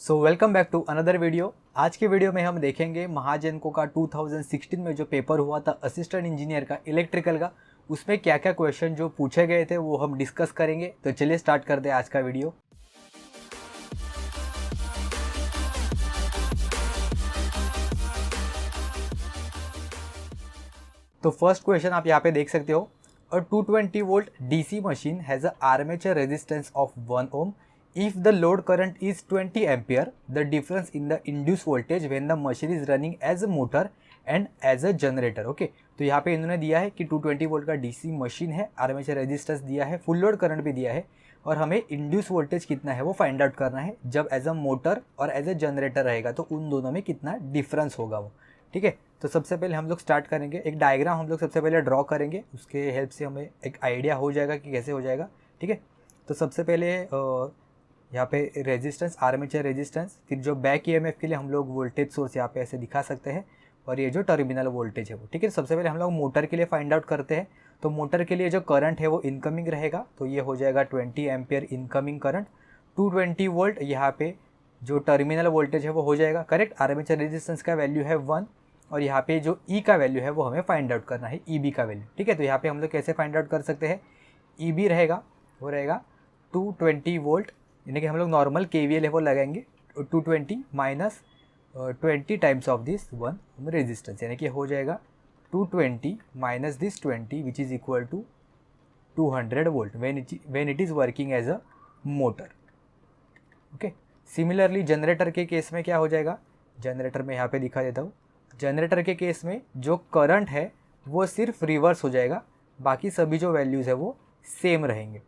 So welcome back to another video. आज के video में हम देखेंगे महाजनको का 2016 में जो पेपर हुआ था असिस्टेंट इंजीनियर का इलेक्ट्रिकल का, उसमें क्या क्या क्वेश्चन जो पूछे गए थे वो हम डिस्कस करेंगे। तो चलिए स्टार्ट करते हैं आज का वीडियो। तो फर्स्ट क्वेश्चन आप यहाँ पे देख सकते हो, a 220 volt DC machine has a armature resistance of 1 ohm if the load current is 20 ampere, the difference in the induced voltage when the machine is running as a motor and as a generator। Okay तो यहाँ पे इन्होंने दिया है कि 220 volt का DC machine है, armature resistance दिया है, फुल लोड करंट भी दिया है और हमें इंड्यूस वोल्टेज कितना है वो फाइंड आउट करना है जब एज अ मोटर और एज अ जनरेटर रहेगा तो उन दोनों में कितना डिफरेंस होगा वो। ठीक है, तो सबसे पहले हम लोग स्टार्ट करेंगे, एक डायग्राम हम लोग सबसे पहले ड्रॉ करेंगे, उसके हेल्प से हमें एक आइडिया हो जाएगा कि कैसे हो जाएगा। ठीक है, तो सबसे पहले यहाँ पे रेजिस्टेंस, आर्मेचर रेजिस्टेंस, फिर जो बैक ईएमएफ के लिए हम लोग वोल्टेज सोर्स यहाँ पे ऐसे दिखा सकते हैं और ये जो टर्मिनल वोल्टेज है वो। ठीक है, सबसे पहले हम लोग मोटर के लिए फाइंड आउट करते हैं। तो मोटर के लिए जो करंट है वो इनकमिंग रहेगा, तो ये हो जाएगा 20 एम्पियर इनकमिंग करंट। 220 वोल्ट यहाँ पे जो टर्मिनल वोल्टेज है वो हो जाएगा करेक्ट। आर्मेचर रेजिस्टेंस का वैल्यू है 1 और यहाँ पे जो ई का वैल्यू है वो हमें फाइंड आउट करना है, ई बी का वैल्यू। ठीक है, तो यहाँ पे हम लोग कैसे फाइंड आउट कर सकते हैं, ई बी रहेगा वो रहेगा 220 वोल्ट, यानी कि हम लोग नॉर्मल KVL है वो लगाएंगे 220 minus 20 times of this 1 resistance, यानी कि हो जाएगा 220 minus this 20 which is equal to 200 volt when it is working as a motor. Okay, similarly generator के केस में क्या हो जाएगा, जनरेटर में यहाँ पे दिखा देता हूँ। जनरेटर के केस में जो करंट है वो सिर्फ रिवर्स हो जाएगा, बाकी सभी जो वैल्यूज़ है वो सेम रहेंगे।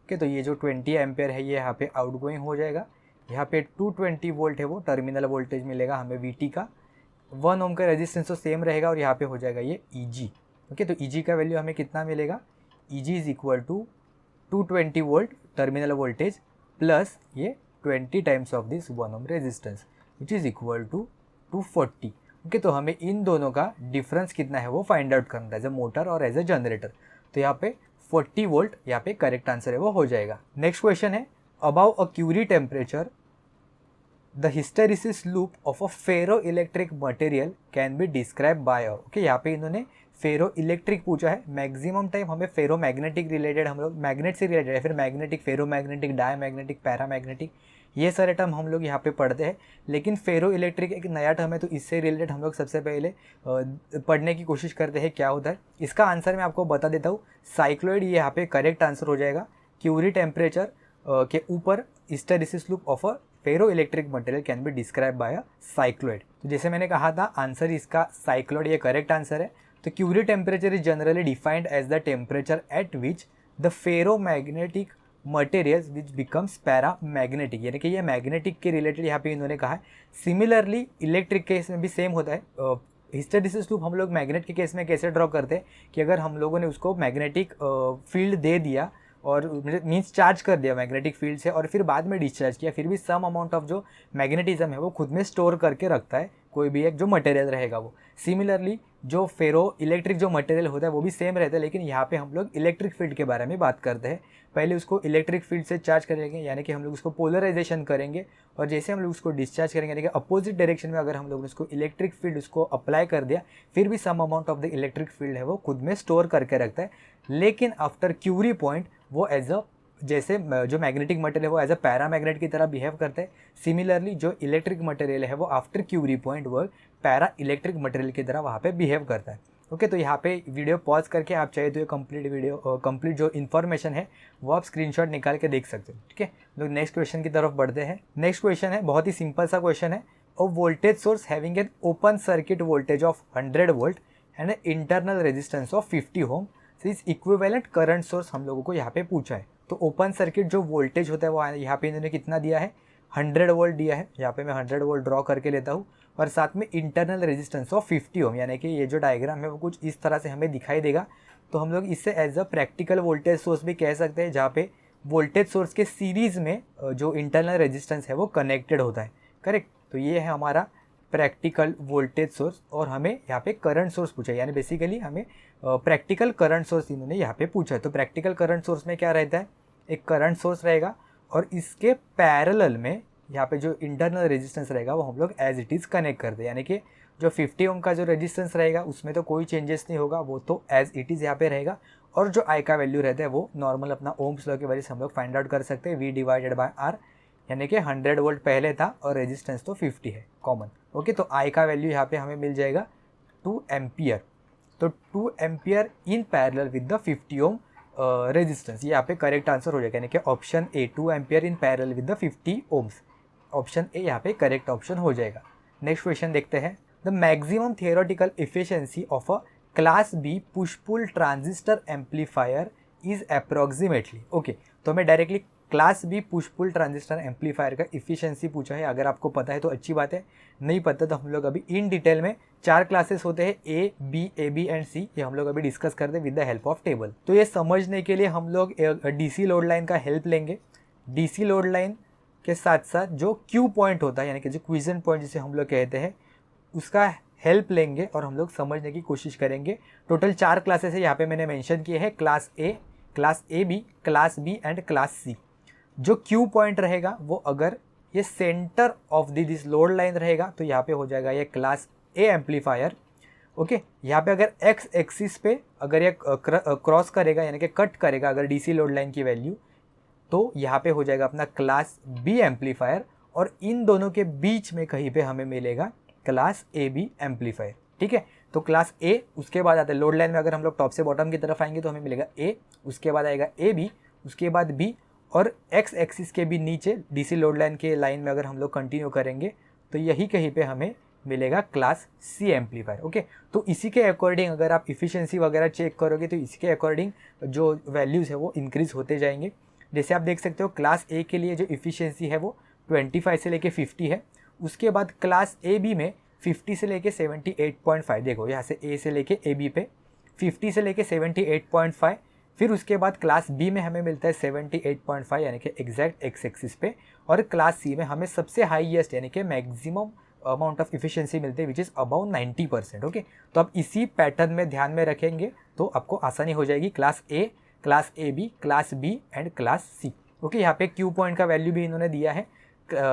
ओके, तो ये जो 20 एम्पेयर है ये यहाँ पे आउटगोइंग हो जाएगा, यहाँ पे 220 वोल्ट है वो टर्मिनल वोल्टेज मिलेगा हमें VT का, 1 ओम का रेजिस्टेंस तो सेम रहेगा और यहाँ पे हो जाएगा ये EG। ओके, तो EG का वैल्यू हमें कितना मिलेगा, EG is equal to 220 volt terminal voltage plus ये 20 times of this 1 ohm resistance which is equal to 240। Okay, तो हमें इन दोनों का डिफरेंस कितना है वो फाइंड आउट करना है एज ए मोटर और एज ए जनरेटर। तो यहाँ पे 40 वोल्ट यहाँ पे करेक्ट आंसर है वो हो जाएगा। नेक्स्ट क्वेश्चन है, above a Curie temperature the hysteresis loop of a ferro electric material can be describe by. Okay, यहाँ पे इन्होंने फेरो इलेक्ट्रिक पूछा है। मैक्सिमम टाइम हमें फेरो मैग्नेटिक रिलेटेड, हम लोग मैग्नेट से रिलेटेड है, फिर मैग्नेटिक, फेरो मैग्नेटिक, डायमैग्नेटिक, पैरामैग्नेटिक, ये सारे टर्म हम लोग यहाँ पे पढ़ते हैं। लेकिन फेरो इलेक्ट्रिक एक नया टर्म है, तो इससे रिलेटेड हम लोग सबसे पहले पढ़ने की कोशिश करते हैं क्या होता है। इसका आंसर मैं आपको बता देता हूँ, साइक्लोइड ये यहाँ पे करेक्ट आंसर हो जाएगा। क्यूरी टेम्परेचर के ऊपर hysteresis loop of a ferro electric material can be describe by a cycloid. तो जैसे मैंने कहा था आंसर इसका साइक्लोइड ये करेक्ट आंसर है। तो Curie temperature is generally defined as the temperature at which the ferro magnetic materials which becomes para magnetic, यानी कि ये मैग्नेटिक के रिलेटेड यहाँ पे इन्होंने कहा है। सिमिलरली इलेक्ट्रिक केस में भी सेम होता है। हिस्टेरिसिस लूप हम लोग मैग्नेट के केस में कैसे ड्रॉ करते हैं कि अगर हम लोगों ने उसको मैग्नेटिक फील्ड दे दिया और मीन्स चार्ज कर दिया मैग्नेटिक फील्ड से और फिर बाद में डिस्चार्ज किया, फिर भी सम अमाउंट ऑफ जो मैग्नेटिज्म है वो खुद में स्टोर करके रखता है कोई भी एक जो मटेरियल रहेगा वो। सिमिलरली जो फेरो इलेक्ट्रिक जो मटेरियल होता है वो भी सेम रहता है, लेकिन यहाँ पे हम लोग इलेक्ट्रिक फील्ड के बारे में बात करते हैं। पहले उसको इलेक्ट्रिक फील्ड से चार्ज करेंगे, यानी कि हम लोग उसको पोलराइजेशन करेंगे और जैसे हम लोग उसको डिस्चार्ज करेंगे, यानी कि अपोजिट डायरेक्शन में अगर हम लोग उसको इलेक्ट्रिक फील्ड उसको अप्लाई कर दिया, फिर भी some amount of the electric field है वो खुद में स्टोर करके रखता है। लेकिन आफ्टर क्यूरी पॉइंट वो एज अ जैसे जो मैग्नेटिक मटेरियल है वो एज अ पैरामैग्नेट की तरह बिहेव करता है। सिमिलरली जो इलेक्ट्रिक मटेरियल है वो आफ्टर क्यूरी पॉइंट वो पैरा इलेक्ट्रिक मटेरियल की तरह वहाँ पे बिहेव करता है। ओके, तो यहाँ पे वीडियो पॉज करके आप चाहे तो ये कंप्लीट जो इन्फॉर्मेशन है वो आप स्क्रीनशॉट निकाल के देख सकते हो। ठीक है, तो नेक्स्ट क्वेश्चन की तरफ बढ़ते हैं। नेक्स्ट क्वेश्चन है बहुत ही सिंपल सा क्वेश्चन है, a voltage source having an open circuit voltage of 100 volt and an internal resistance of 50 ohm is equivalent current source हम लोगों को यहाँ पे पूछा है। तो ओपन सर्किट जो वोल्टेज होता है वो यहाँ पे इन्होंने कितना दिया है, 100 वोल्ट दिया है। यहाँ पे मैं 100 वोल्ट ड्रॉ करके लेता हूँ और साथ में इंटरनल रेजिस्टेंस ऑफ 50 ओम, यानी कि ये जो डायग्राम है वो कुछ इस तरह से हमें दिखाई देगा। तो हम लोग इससे as a practical voltage source भी कह सकते हैं, जहाँ पे वोल्टेज सोर्स के सीरीज़ में जो इंटरनल रेजिस्टेंस है वो कनेक्टेड होता है। करेक्ट, तो ये है हमारा प्रैक्टिकल वोल्टेज सोर्स और हमें यहाँ पे करंट सोर्स पूछा है, यानी बेसिकली हमें प्रैक्टिकल करंट सोर्स इन्होंने यहाँ पे पूछा है। तो प्रैक्टिकल करंट सोर्स में क्या रहता है, एक करंट सोर्स रहेगा और इसके पैरेलल में यहाँ पे जो इंटरनल रेजिस्टेंस रहेगा वो हम लोग एज इट इज़ कनेक्ट कर दे, यानी कि जो 50 ओम का जो रेजिस्टेंस रहेगा उसमें तो कोई चेंजेस नहीं होगा, वो तो एज इट इज़ यहाँ पे रहेगा। और जो आई का वैल्यू रहता है वो नॉर्मल अपना ओम्स लॉ की वजह से हम लोग फाइंड आउट कर सकते हैं, V/R, यानी कि 100 वोल्ट पहले था और रेजिस्टेंस तो 50 है कॉमन। ओके, तो आई का वैल्यू यहाँ पे हमें मिल जाएगा 2 एम्पियर। तो 2 ampere in parallel with the 50 ohm resistance, ये यहाँ पे करेक्ट आंसर हो जाएगा, यानी कि option A 2 ampere in parallel with the 50 ohms, option A यहाँ पे करेक्ट ऑप्शन हो जाएगा। नेक्स्ट क्वेश्चन देखते हैं। The maximum theoretical efficiency of a class B push pull transistor amplifier is approximately. Okay, तो हमें directly class B push pull transistor amplifier का efficiency पूछा है। अगर आपको पता है तो अच्छी बात है, नहीं पता तो हम लोग अभी इन डिटेल में 4 क्लासेस होते हैं ए बी एंड सी, ये हम लोग अभी डिस्कस करते हैं with the help of table. तो ये समझने के लिए हम लोग डीसी लोड लाइन का हेल्प लेंगे। डीसी लोड लाइन के साथ साथ जो क्यू पॉइंट होता है, यानी कि जो क्विजेंट पॉइंट जिसे हम लोग कहते हैं, उसका हेल्प लेंगे और हम लोग समझने की कोशिश करेंगे। टोटल 4 क्लासेस है यहाँ पे मैंने मेंशन किए हैं, class A B, class B and class C. जो क्यू पॉइंट रहेगा वो अगर ये centre of this load line रहेगा तो यहाँ पे हो जाएगा ये क्लास ए एम्पलीफायर। ओके, यहाँ पे अगर एक्स एक्सिस पे अगर ये क्रॉस करेगा यानी कि कट करेगा अगर डीसी लोड लाइन की वैल्यू, तो यहाँ पे हो जाएगा अपना क्लास बी एम्पलीफायर, और इन दोनों के बीच में कहीं पे हमें मिलेगा क्लास ए बी एम्पलीफायर। ठीक है, तो क्लास ए, उसके बाद आता है लोड लाइन में अगर हम लोग टॉप से बॉटम की तरफ आएंगे तो हमें मिलेगा ए, उसके बाद आएगा ए बी, उसके बाद बी, और एक्स एक्सिस के भी नीचे डीसी लोड लाइन के लाइन में अगर हम लोग कंटिन्यू करेंगे तो यही कहीं पे हमें मिलेगा क्लास सी एम्पलीफायर। ओके, तो इसी के अकॉर्डिंग अगर आप इफिशिएंसी वगैरह चेक करोगे तो इसी के अकॉर्डिंग जो वैल्यूज़ है वो इंक्रीज होते जाएंगे। जैसे आप देख सकते हो क्लास ए के लिए जो इफिशिएंसी है वो 25 से लेके 50 है। उसके बाद क्लास ए बी में 50 से लेके 78.5, देखो यहाँ से ए से लेके ए बी पे 50 से लेके 78.5। फिर उसके बाद क्लास बी में हमें मिलता है 78.5 यानी कि एग्जैक्ट एक्स एक्सिस पे, और क्लास सी में हमें सबसे हाईएस्ट यानी कि मैक्सिमम अमाउंट ऑफ इफिशिएंसी मिलते हैं विच इज़ अबाउट 90%। ओके, तो आप इसी पैटर्न में ध्यान में रखेंगे तो आपको आसानी हो जाएगी। Class A B, class B and class C. Okay, यहाँ पे क्यू पॉइंट का वैल्यू भी इन्होंने दिया है,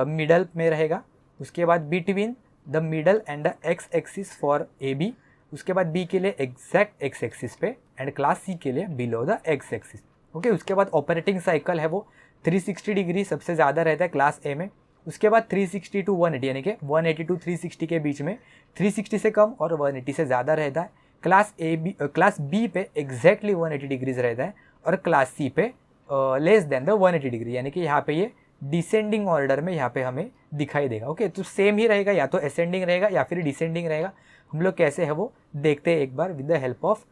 मिडल में रहेगा। उसके बाद between the middle and the X axis for A B, उसके बाद बी के लिए एग्जैक्ट एक्स एक्सिस पे, एंड क्लास सी के लिए below the X axis. Okay, उसके बाद ऑपरेटिंग साइकिल है वो 360 डिग्री सबसे ज़्यादा रहता है क्लास ए में। उसके बाद 360 टू 180 यानी कि 180 टू 360 के बीच में 360 से कम और 180 से ज़्यादा रहता है। क्लास बी पे एग्जैक्टली 180 डिग्रीज रहता है, और क्लास सी पे लेस देन द 180 डिग्री, यानी कि यहाँ पे ये डिसेंडिंग ऑर्डर में यहाँ पे हमें दिखाई देगा। ओके, तो सेम ही रहेगा, या तो असेंडिंग रहेगा या फिर डिसेंडिंग रहेगा। हम लोग कैसे है वो देखते हैं एक बार with the help of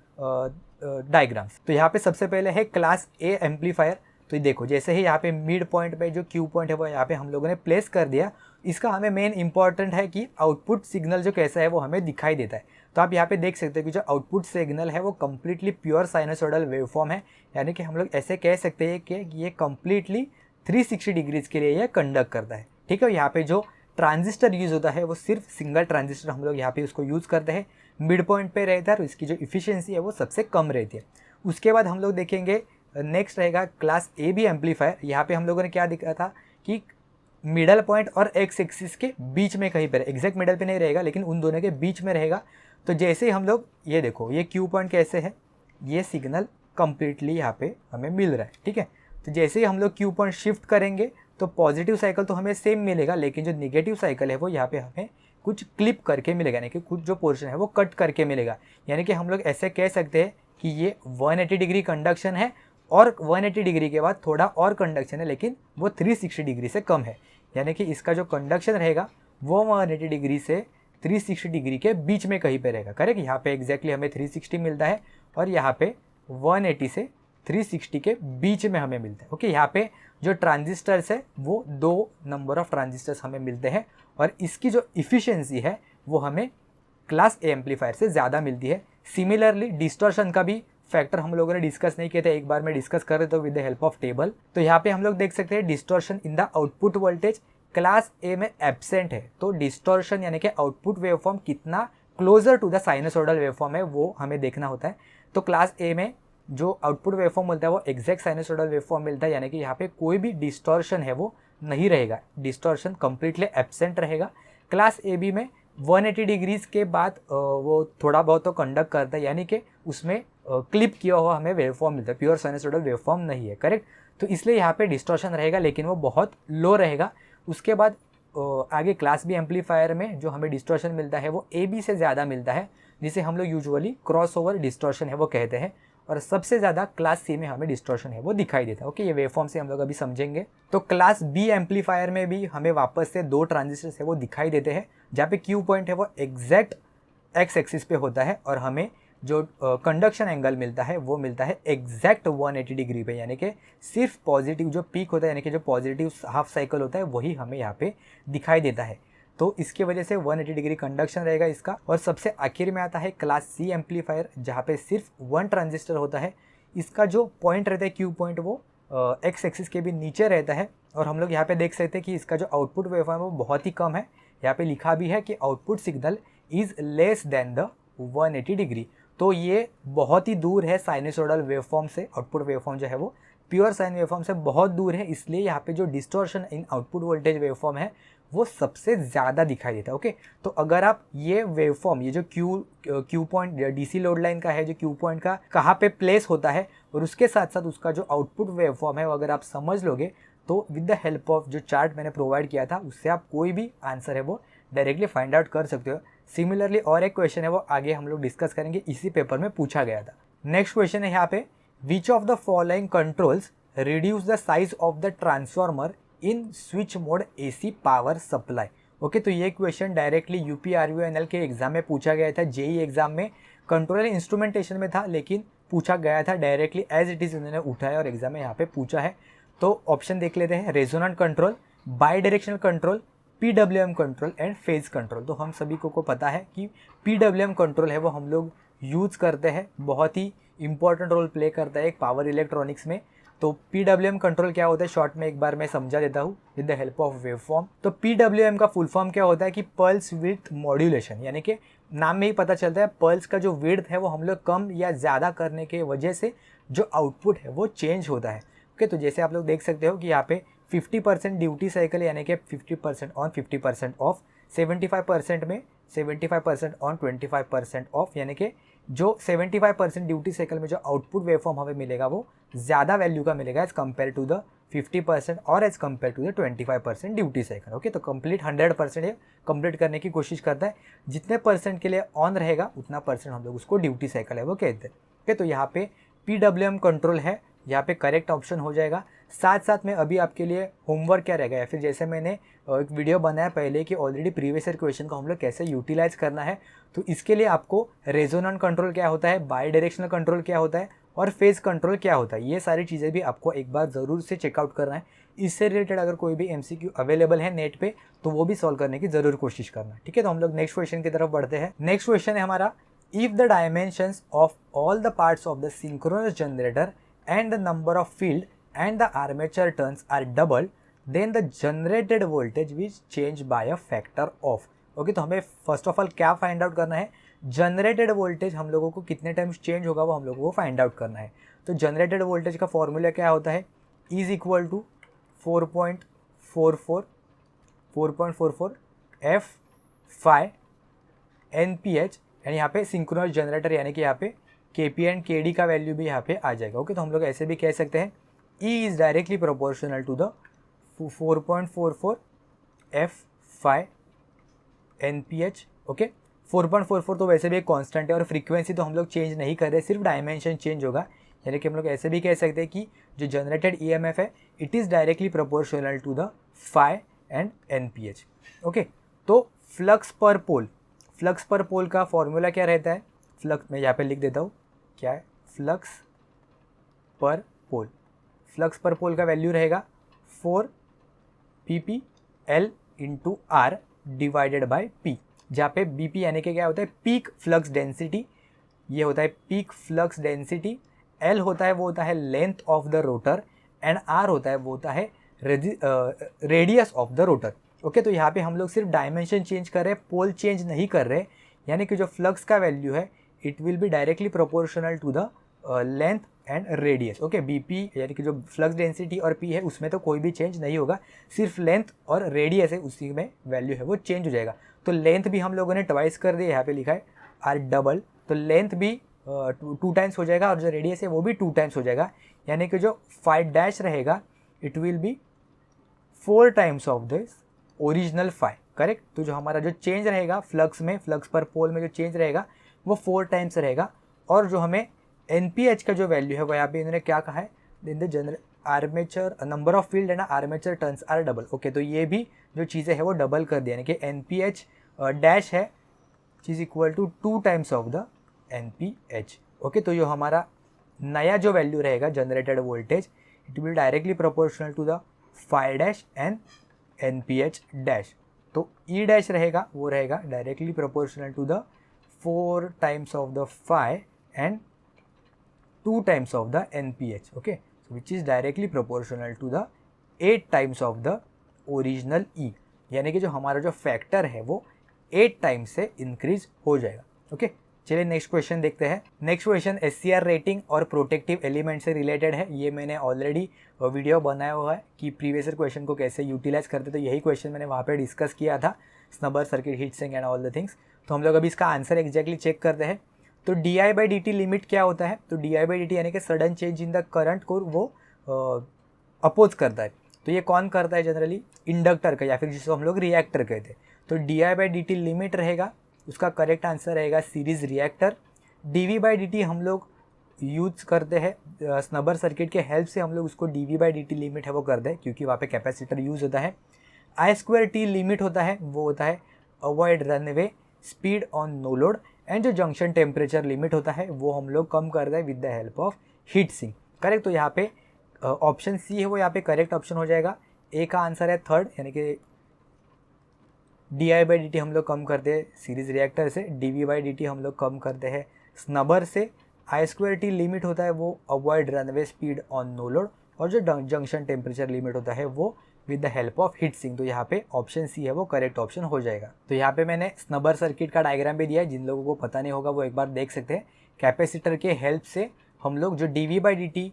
diagrams. तो यहाँ पे सबसे पहले है क्लास ए एम्पलीफायर। तो देखो जैसे ही यहाँ पे मिड पॉइंट पे जो क्यू पॉइंट है वो यहाँ पे हम लोगों ने प्लेस कर दिया। इसका हमें मेन इंपॉर्टेंट है कि आउटपुट सिग्नल जो कैसा है वो हमें दिखाई देता है। तो आप यहाँ पे देख सकते हो कि जो आउटपुट सिग्नल है वो कम्प्लीटली प्योर साइनसोइडल वेवफॉर्म है, यानी कि हम लोग ऐसे कह सकते हैं कि ये कम्प्लीटली 360 डिग्रीज के लिए ये कंडक्ट करता है। ठीक है, यहाँ पे जो ट्रांजिस्टर यूज़ होता है वो सिर्फ सिंगल ट्रांजिस्टर हम लोग यहाँ पे उसको यूज़ करते हैं, मिड पॉइंट पे रहता है और इसकी जो इफिशियंसी है वो सबसे कम रहती है। उसके बाद हम लोग देखेंगे नेक्स्ट रहेगा क्लास ए बी एम्पलीफायर। यहाँ पे हम लोगों ने क्या दिखा था कि मिडल पॉइंट और एक्स एक्सिस के बीच में कहीं पर, एग्जैक्ट मिडल पे नहीं रहेगा लेकिन उन दोनों के बीच में रहेगा। तो जैसे ही हम लोग ये देखो ये क्यू पॉइंट कैसे है, ये सिग्नल कम्प्लीटली यहाँ पे हमें मिल रहा है। ठीक है, तो जैसे ही हम लोग क्यू पॉइंट शिफ्ट करेंगे तो पॉजिटिव साइकिल तो हमें सेम मिलेगा, लेकिन जो निगेटिव साइकिल है वो यहाँ पे हमें कुछ क्लिप करके मिलेगा, यानी कि कुछ जो पोर्शन है वो कट करके मिलेगा। यानी कि हम लोग ऐसे कह सकते हैं कि ये 180 डिग्री कंडक्शन है और 180 डिग्री के बाद थोड़ा और कंडक्शन है, लेकिन वो 360 डिग्री से कम है। यानी कि इसका जो कंडक्शन रहेगा वो 180 डिग्री से 360 डिग्री के बीच में कहीं पे रहेगा। करेक्ट, यहाँ पे एग्जैक्टली हमें 360 मिलता है और यहाँ पे 180 से 360 के बीच में हमें मिलता है। ओके, यहाँ पे जो ट्रांजिस्टर्स है वो 2 नंबर ऑफ ट्रांजिस्टर्स हमें मिलते हैं, और इसकी जो इफिशियंसी है वो हमें क्लास ए एम्पलीफायर से ज़्यादा मिलती है। सिमिलरली डिस्टॉर्शन का भी फैक्टर हम लोगों ने डिस्कस नहीं किया था, एक बार मैं डिस्कस कर रहे तो with the help of table. तो यहाँ पे हम लोग देख सकते हैं distortion in the output voltage class A में एब्सेंट है। तो डिस्टॉर्शन यानी कि आउटपुट वेवफॉर्म कितना closer to the sinusoidal waveform है वो हमें देखना होता है। तो क्लास ए में जो आउटपुट वेवफॉर्म मिलता है वो एग्जैक्ट साइनसोइडल वेवफॉर्म मिलता है, यानी कि यहाँ पे कोई भी डिस्टॉर्शन है वो नहीं रहेगा, डिस्टॉर्शन कम्प्लीटली एब्सेंट रहेगा। क्लास ए बी में 180 डिग्रीज के बाद वो थोड़ा बहुत तो कंडक्ट करता है, यानी कि उसमें क्लिप किया हुआ हमें वेवफॉर्म मिलता है, प्योर साइनसॉइडल वेवफॉर्म नहीं है, करेक्ट। तो इसलिए यहाँ पे डिस्टॉर्शन रहेगा, लेकिन वो बहुत लो रहेगा। उसके बाद आगे क्लास बी एम्पलीफायर में जो हमें डिस्टॉर्शन मिलता है वो ए बी से ज़्यादा मिलता है, जिसे हम लोग यूजुअली क्रॉस ओवर डिस्टॉर्शन है वो कहते हैं। और सबसे ज़्यादा क्लास सी में हमें डिस्टॉर्शन है वो दिखाई देता है। ओके, ये वेवफॉर्म से हम लोग अभी समझेंगे। तो क्लास बी एम्पलीफायर में भी हमें वापस से 2 ट्रांजिस्टर्स है वो दिखाई देते हैं, जहाँ पे क्यू पॉइंट है वो एग्जैक्ट एक्स एक्सिस पे होता है, और हमें जो कंडक्शन एंगल मिलता है वो मिलता है एग्जैक्ट 180 डिग्री पे, यानी कि सिर्फ पॉजिटिव जो पीक होता है, यानी कि जो पॉजिटिव हाफ साइकिल होता है वही हमें यहाँ पे दिखाई देता है। तो इसकी वजह से 180 डिग्री कंडक्शन रहेगा इसका। और सबसे आखिर में आता है क्लास सी एम्पलीफायर, जहाँ पे सिर्फ 1 ट्रांजिस्टर होता है। इसका जो पॉइंट रहता है क्यू पॉइंट वो एक्स एक्सिस के भी नीचे रहता है, और हम लोग यहाँ पे देख सकते हैं कि इसका जो आउटपुट वेवफॉर्म है वो बहुत ही कम है। यहाँ पे लिखा भी है कि output signal is less than the 180 degree. तो ये बहुत ही दूर है साइनसॉइडल वेवफॉर्म से। आउटपुट वेवफॉर्म जो है वो प्योर साइन वेवफॉर्म से बहुत दूर है, इसलिए यहाँ पे जो डिस्टॉर्शन इन आउटपुट वोल्टेज वेवफॉर्म है वो सबसे ज़्यादा दिखाई देता है। ओके, तो अगर आप ये वेवफॉर्म, ये जो Q point DC load line का है, जो क्यू पॉइंट का कहाँ पे प्लेस होता है, और उसके साथ साथ उसका जो आउटपुट वेवफॉर्म है वो अगर आप समझ लोगे, तो विद द हेल्प ऑफ जो चार्ट मैंने प्रोवाइड किया था उससे आप कोई भी आंसर है वो डायरेक्टली फाइंड आउट कर सकते हो। सिमिलरली और एक क्वेश्चन है वो आगे हम लोग डिस्कस करेंगे, इसी पेपर में पूछा गया था। नेक्स्ट क्वेश्चन है यहाँ पे, which of the following controls reduce the size of the transformer in switch mode AC power supply. Okay, तो ये क्वेश्चन डायरेक्टली यूपीआरवीएनएल के एग्जाम में पूछा गया था, जेई एग्जाम में कंट्रोलर इंस्ट्रूमेंटेशन में था, लेकिन पूछा गया था डायरेक्टली एज इट इज उन्होंने उठाया और एग्जाम में यहाँ पे पूछा है। तो ऑप्शन देख लेते हैं, resonant control, by directional control, PWM control and phase control. तो हम सभी को पता है कि PWM कंट्रोल है वो हम लोग यूज़ करते हैं, बहुत ही इंपॉर्टेंट रोल प्ले करता है एक पावर इलेक्ट्रॉनिक्स में। तो PWM कंट्रोल क्या होता है, शॉर्ट में एक बार मैं समझा देता हूँ with the help of waveform. तो PWM का फुल फॉर्म क्या होता है कि पल्स विड्थ मॉड्यूलेशन, यानी कि नाम में ही पता चलता है पल्स का जो विड्थ है वो हम लोग कम या ज़्यादा करने के वजह से जो आउटपुट है वो चेंज होता है। ओके, तो जैसे आप लोग देख सकते हो कि यहाँ पे 50% ड्यूटी साइकिल, यानी कि 50% ऑन 50% ऑफ, 75% में 75% ऑन 25% ऑफ, यानी कि जो 75% ड्यूटी साइकिल में जो आउटपुट वेवफॉर्म हमें मिलेगा वो ज़्यादा वैल्यू का मिलेगा एज़ कम्पेयर टू द 50% और as compare to the 25% duty cycle. Okay, तो कंप्लीट 100% ये कंप्लीट करने की कोशिश करता है, जितने परसेंट के लिए ऑन रहेगा उतना परसेंट हम लोग उसको ड्यूटी साइकिल है वो कहते हैं। ओके, तो यहाँ पे PWM कंट्रोल है, यहाँ पे करेक्ट ऑप्शन हो जाएगा। साथ साथ में अभी आपके लिए होमवर्क क्या रहेगा, या फिर जैसे मैंने एक वीडियो बनाया पहले कि ऑलरेडी प्रीवियस ईयर क्वेश्चन को हम लोग कैसे यूटिलाइज करना है, तो इसके लिए आपको रेजोनेंट कंट्रोल क्या होता है, बाई डायरेक्शनल कंट्रोल क्या होता है और फेज कंट्रोल क्या होता है, ये सारी चीज़ें भी आपको एक बार ज़रूर से चेकआउट करना है। इससे रिलेटेड अगर कोई भी MCQ अवेलेबल है नेट पे तो वो भी सॉल्व करने की ज़रूर कोशिश करना। ठीक है, तो हम लोग नेक्स्ट क्वेश्चन की तरफ बढ़ते हैं। नेक्स्ट क्वेश्चन है हमारा, if the dimensions of all the parts of the synchronous generator and the number of field and the armature turns are doubled, then the generated voltage will change by a factor of। Okay, तो हमें first of all क्या find out करना है, generated voltage हम लोगों को कितने times change होगा वो हम लोगों को फाइंड आउट करना है। तो जनरेटेड वोल्टेज का फॉर्मूला क्या होता है, is equal to 4.44 F phi NPH, and यहाँ पे सिंक्रोनस जनरेटर यानी कि यहाँ पे KP एंड KD का वैल्यू भी यहाँ पे आ जाएगा। ओके, तो हम लोग ऐसे भी कह सकते हैं E is directly proportional to the 4.44 F phi NPH। Okay, 4.44 तो वैसे भी एक कांस्टेंट है, और फ्रीक्वेंसी तो हम लोग चेंज नहीं कर रहे, सिर्फ डायमेंशन चेंज होगा। यानी कि हम लोग ऐसे भी कह सकते हैं कि जो जनरेटेड EMF है it is directly proportional to the phi and NPH। Okay, तो फ्लक्स पर पोल का फॉर्मूला क्या रहता है, फ्लक्स मैं यहाँ पे लिख देता हूँ, क्या है फ्लक्स पर पोल का वैल्यू रहेगा 4 ppl into R divided by P, जहाँ पे BP यानी कि क्या होता है पीक फ्लक्स डेंसिटी, ये होता है पीक फ्लक्स डेंसिटी, L होता है वो होता है length of the rotor, and R होता है वो होता है radius of the rotor. Okay, तो यहाँ पे हम लोग सिर्फ डायमेंशन चेंज कर रहे हैं, पोल चेंज नहीं कर रहे, यानी कि जो फ्लक्स का वैल्यू है it will be directly proportional to the length and radius. Okay, BP यानी कि जो फ्लक्स डेंसिटी और पी है उसमें तो कोई भी चेंज नहीं होगा, सिर्फ लेंथ और रेडियस है उसी में वैल्यू है वो चेंज हो जाएगा। तो लेंथ भी हम लोगों ने ट्वाइस कर दिया, यहाँ पे लिखा है आर डबल, तो लेंथ भी 2 टाइम्स हो जाएगा और जो रेडियस है वो भी 2 टाइम्स हो जाएगा, यानी कि जो 5 डैश रहेगा it will B 4 times of this original 5, correct. तो जो हमारा जो चेंज रहेगा फ्लक्स में, फ्लक्स पर पोल में जो चेंज रहेगा वो 4 टाइम्स रहेगा। और जो हमें NPH का जो वैल्यू है वो यहाँ पे इन्होंने क्या कहा है, in the general armature number of field and armature turns are double. Okay, तो ये भी जो चीज़ें है वो डबल कर दिया, यानी कि NPH डैश है is equal to 2 times of the NPH। Okay, तो जो हमारा नया जो वैल्यू रहेगा generated voltage it will directly proportional to the 5 dash and NPH dash. तो E डैश रहेगा वो रहेगा directly proportional to the 4 times of the 5 and 2 times of the NPH। Okay, which is directly proportional to the 8 times of the original E, यानी कि जो हमारा जो factor है वो 8 टाइम्स से इंक्रीज हो जाएगा। ओके, चलिए नेक्स्ट क्वेश्चन देखते हैं। नेक्स्ट क्वेश्चन SCR रेटिंग और प्रोटेक्टिव एलिमेंट से रिलेटेड है। ये मैंने ऑलरेडी वीडियो बनाया हुआ है कि प्रीवियस ईयर क्वेश्चन को कैसे यूटिलाइज करते, तो यही क्वेश्चन मैंने वहाँ पे डिस्कस किया था, snubber circuit, heat sink and all the things. तो हम लोग अभी इसका आंसर एग्जैक्टली चेक करते हैं। तो di/dt लिमिट क्या होता है, तो di/dt यानी कि sudden change in the current को वो अपोज करता है। तो ये कौन करता है जनरली, इंडक्टर का, या फिर जिसको हम लोग रिएक्टर कहते हैं। तो di/dt लिमिट रहेगा, उसका करेक्ट आंसर रहेगा सीरीज रिएक्टर। dv/dt हम लोग यूज करते हैं स्नबर सर्किट के हेल्प से, हम लोग उसको dv/dt लिमिट है वो करते हैं क्योंकि वहाँ पे कैपेसिटर यूज होता है। I2t लिमिट होता है वो होता है avoid runaway speed on no load, and जो जंक्शन टेम्परेचर लिमिट होता है वो हम लोग कम करते हैं with the help of heat sink, correct. तो यहाँ पे ऑप्शन सी है वो यहाँ पे करेक्ट ऑप्शन हो जाएगा। ए का आंसर है थर्ड, यानी कि di/dt हम लोग कम करते हैं सीरीज रिएक्टर से, dv/dt हम लोग कम करते हैं स्नबर से। I2t लिमिट होता है वो avoid runaway speed on no load, और जो जंक्शन टेम्परेचर लिमिट होता है वो with the help of heat sink. तो यहाँ पे ऑप्शन सी है वो करेक्ट ऑप्शन हो जाएगा। तो यहाँ पे मैंने स्नबर सर्किट का डायग्राम भी दिया है, जिन लोगों को पता नहीं होगा वो एक बार देख सकते हैं। कैपेसिटर के हेल्प से हम लोग जो dv/dt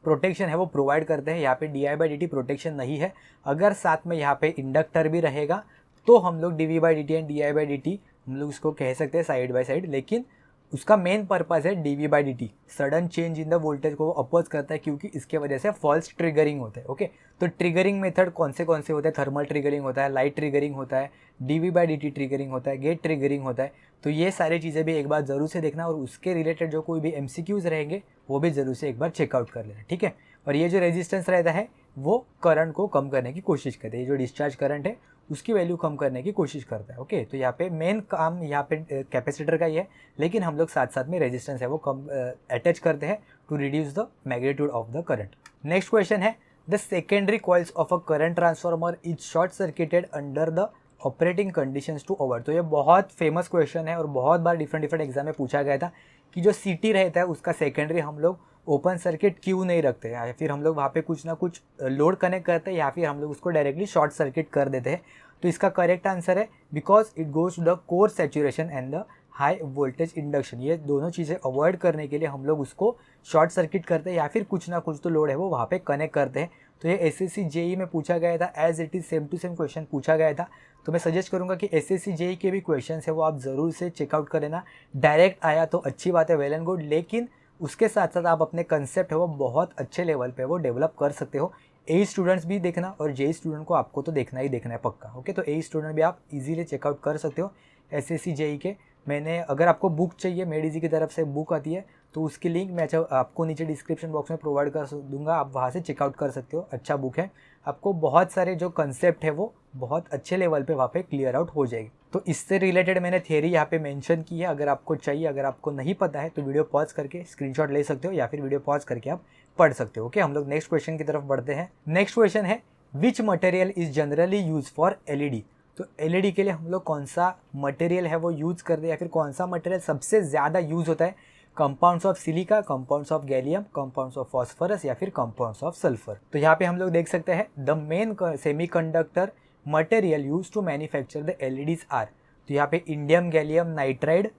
प्रोटेक्शन है वो प्रोवाइड करते हैं। यहाँ पे di/dt प्रोटेक्शन नहीं है, अगर साथ में यहाँ पे इंडक्टर भी रहेगा तो हम लोग dv/dt एंड di/dt हम लोग उसको कह सकते हैं साइड बाय साइड, लेकिन उसका मेन पर्पस है dv/dt sudden change in the voltage को वो अपोज करता है, क्योंकि इसके वजह से फॉल्स ट्रिगरिंग होता है। ओके, तो ट्रिगरिंग मेथड कौन से होते हैं, थर्मल ट्रिगरिंग होता है, लाइट ट्रिगरिंग होता है, dv/dt ट्रिगरिंग होता है, गेट ट्रिगरिंग होता है। तो ये सारी चीज़ें भी एक बार ज़रूर से देखना, और उसके रिलेटेड जो कोई भी MCQs रहेंगे वो भी ज़रूर से एक बार चेकआउट कर लेना, ठीक है। और ये जो रेजिस्टेंस रहता है वो करंट को कम करने की कोशिश करते हैं, ये जो डिस्चार्ज करंट है उसकी वैल्यू कम करने की कोशिश करता है। ओके, तो यहाँ पे मेन काम यहाँ पे कैपेसिटर का ही है, लेकिन हम लोग साथ साथ में रेजिस्टेंस है वो कम अटैच करते हैं to reduce the magnitude of the current. Next question है the secondary coils of a current transformer is short circuited under the operating conditions to avoid. तो ये बहुत फेमस क्वेश्चन है और बहुत बार डिफरेंट एग्जाम में पूछा गया था कि जो CT रहता है उसका सेकेंडरी हम लोग ओपन सर्किट क्यों नहीं रखते, या फिर हम लोग वहाँ पे कुछ ना कुछ लोड कनेक्ट करते हैं, या फिर हम लोग उसको डायरेक्टली शॉर्ट सर्किट कर देते हैं। तो इसका करेक्ट आंसर है because it goes to the core saturation and the high voltage induction. ये दोनों चीज़ें अवॉइड करने के लिए हम लोग उसको शॉर्ट सर्किट करते हैं, या फिर कुछ ना कुछ तो लोड है वो वहाँ पे कनेक्ट करते हैं। तो ये SSC JE में पूछा गया था, as it is same to same question पूछा गया था। तो मैं सजेस्ट करूँगा कि SSC JE के भी क्वेश्चन है वो आप ज़रूर से चेकआउट कर लेना। डायरेक्ट आया तो अच्छी बात है, वेल एंड गुड, लेकिन उसके साथ साथ आप अपने कंसेप्ट है वो बहुत अच्छे लेवल पे वो डेवलप कर सकते हो। AE स्टूडेंट्स भी देखना, और JE स्टूडेंट को आपको तो देखना ही देखना है पक्का। ओके, तो AE स्टूडेंट भी आप इजीली चेकआउट कर सकते हो SSC JE के। मैंने, अगर आपको बुक चाहिए, मेडिजी की तरफ से बुक आती है, तो उसकी लिंक मैं आपको नीचे डिस्क्रिप्शन बॉक्स में प्रोवाइड कर दूंगा, आप वहाँ से चेकआउट कर सकते हो। अच्छा बुक है, आपको बहुत सारे जो कंसेप्ट है वो बहुत अच्छे लेवल पे वहाँ पे क्लियर आउट हो जाएगी। तो इससे रिलेटेड मैंने थियरी यहाँ पे मेंशन की है, अगर आपको चाहिए, अगर आपको नहीं पता है तो वीडियो पॉज करके स्क्रीनशॉट ले सकते हो, या फिर वीडियो पॉज करके आप पढ़ सकते हो। ओके, हम लोग नेक्स्ट क्वेश्चन की तरफ बढ़ते हैं। नेक्स्ट क्वेश्चन है which material is generally use for LED। तो LED के लिए हम लोग कौन सा मटेरियल है वो यूज़ करते हैं, या फिर कौन सा मटेरियल सबसे ज़्यादा यूज़ होता है, compounds of silica, compounds of gallium, compounds of phosphorus, या फिर कंपाउंड्स ऑफ सल्फर। तो यहाँ पे हम लोग देख सकते हैं the main semiconductor material use to manufacture the LEDs are. तो यहाँ पे इंडियम गैलियम नाइट्राइड,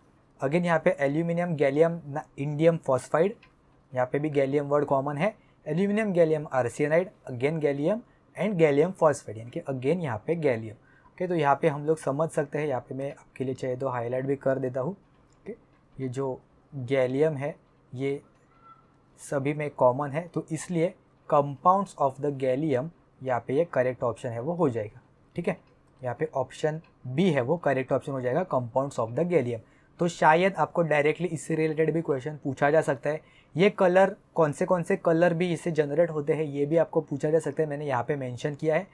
अगेन यहाँ पे एल्यूमिनियम गैलियम इंडियम फॉस्फाइड, यहाँ पे भी गैलियम वर्ड कॉमन है, aluminium gallium arsenide, again gallium and gallium phosphide, यानी कि अगेन यहाँ पे गैलियम। ओके, तो यहाँ पे हम लोग समझ सकते हैं, यहाँ पे मैं आपके लिए चाहे तो हाईलाइट भी कर देता हूँ। ओके, ये जो गैलियम है ये सभी में कॉमन है, तो इसलिए कंपाउंड्स ऑफ द गैलियम यहाँ पे ये करेक्ट ऑप्शन है वो हो जाएगा। ठीक है, यहाँ पे ऑप्शन बी है वो करेक्ट ऑप्शन हो जाएगा, कंपाउंड्स ऑफ द गैलियम। तो शायद आपको डायरेक्टली इससे रिलेटेड भी क्वेश्चन पूछा जा सकता है। ये कलर कौन से कलर भी इससे जनरेट होते हैं ये भी आपको पूछा जा सकता है। मैंने यहाँ पे मेंशन किया है,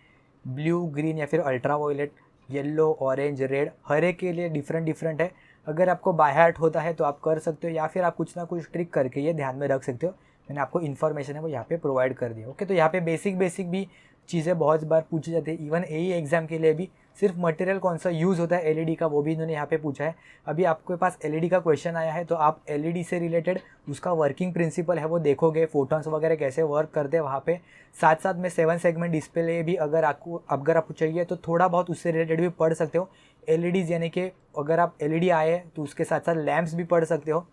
ब्लू, ग्रीन या फिर ultra violet, yellow, orange, red, हर एक के लिए डिफरेंट है। अगर आपको बाय हार्ट होता है तो आप कर सकते हो, या फिर आप कुछ ना कुछ ट्रिक करके ये ध्यान में रख सकते हो। मैंने आपको इन्फॉर्मेशन है वो यहाँ पे प्रोवाइड कर दी। ओके, तो यहाँ पे बेसिक भी चीज़ें बहुत बार पूछी जाती है। इवन एई एग्जाम के लिए भी सिर्फ मटेरियल कौन सा यूज़ होता है एलईडी का, वो भी इन्होंने यहाँ पे पूछा है। अभी आपके पास एलईडी का क्वेश्चन आया है तो आप एलईडी से रिलेटेड उसका वर्किंग प्रिंसिपल है वो देखोगे, फोटॉन्स वगैरह कैसे वर्क करते हैं वहाँ पे। साथ में 7 सेगमेंट डिस्प्ले भी अगर आपको चाहिए तो थोड़ा बहुत उससे रिलेटेड भी पढ़ सकते हो। एलईडीज़ यानी कि अगर आप एलईडी आए तो उसके साथ साथ लैम्प्स भी पढ़ सकते हो।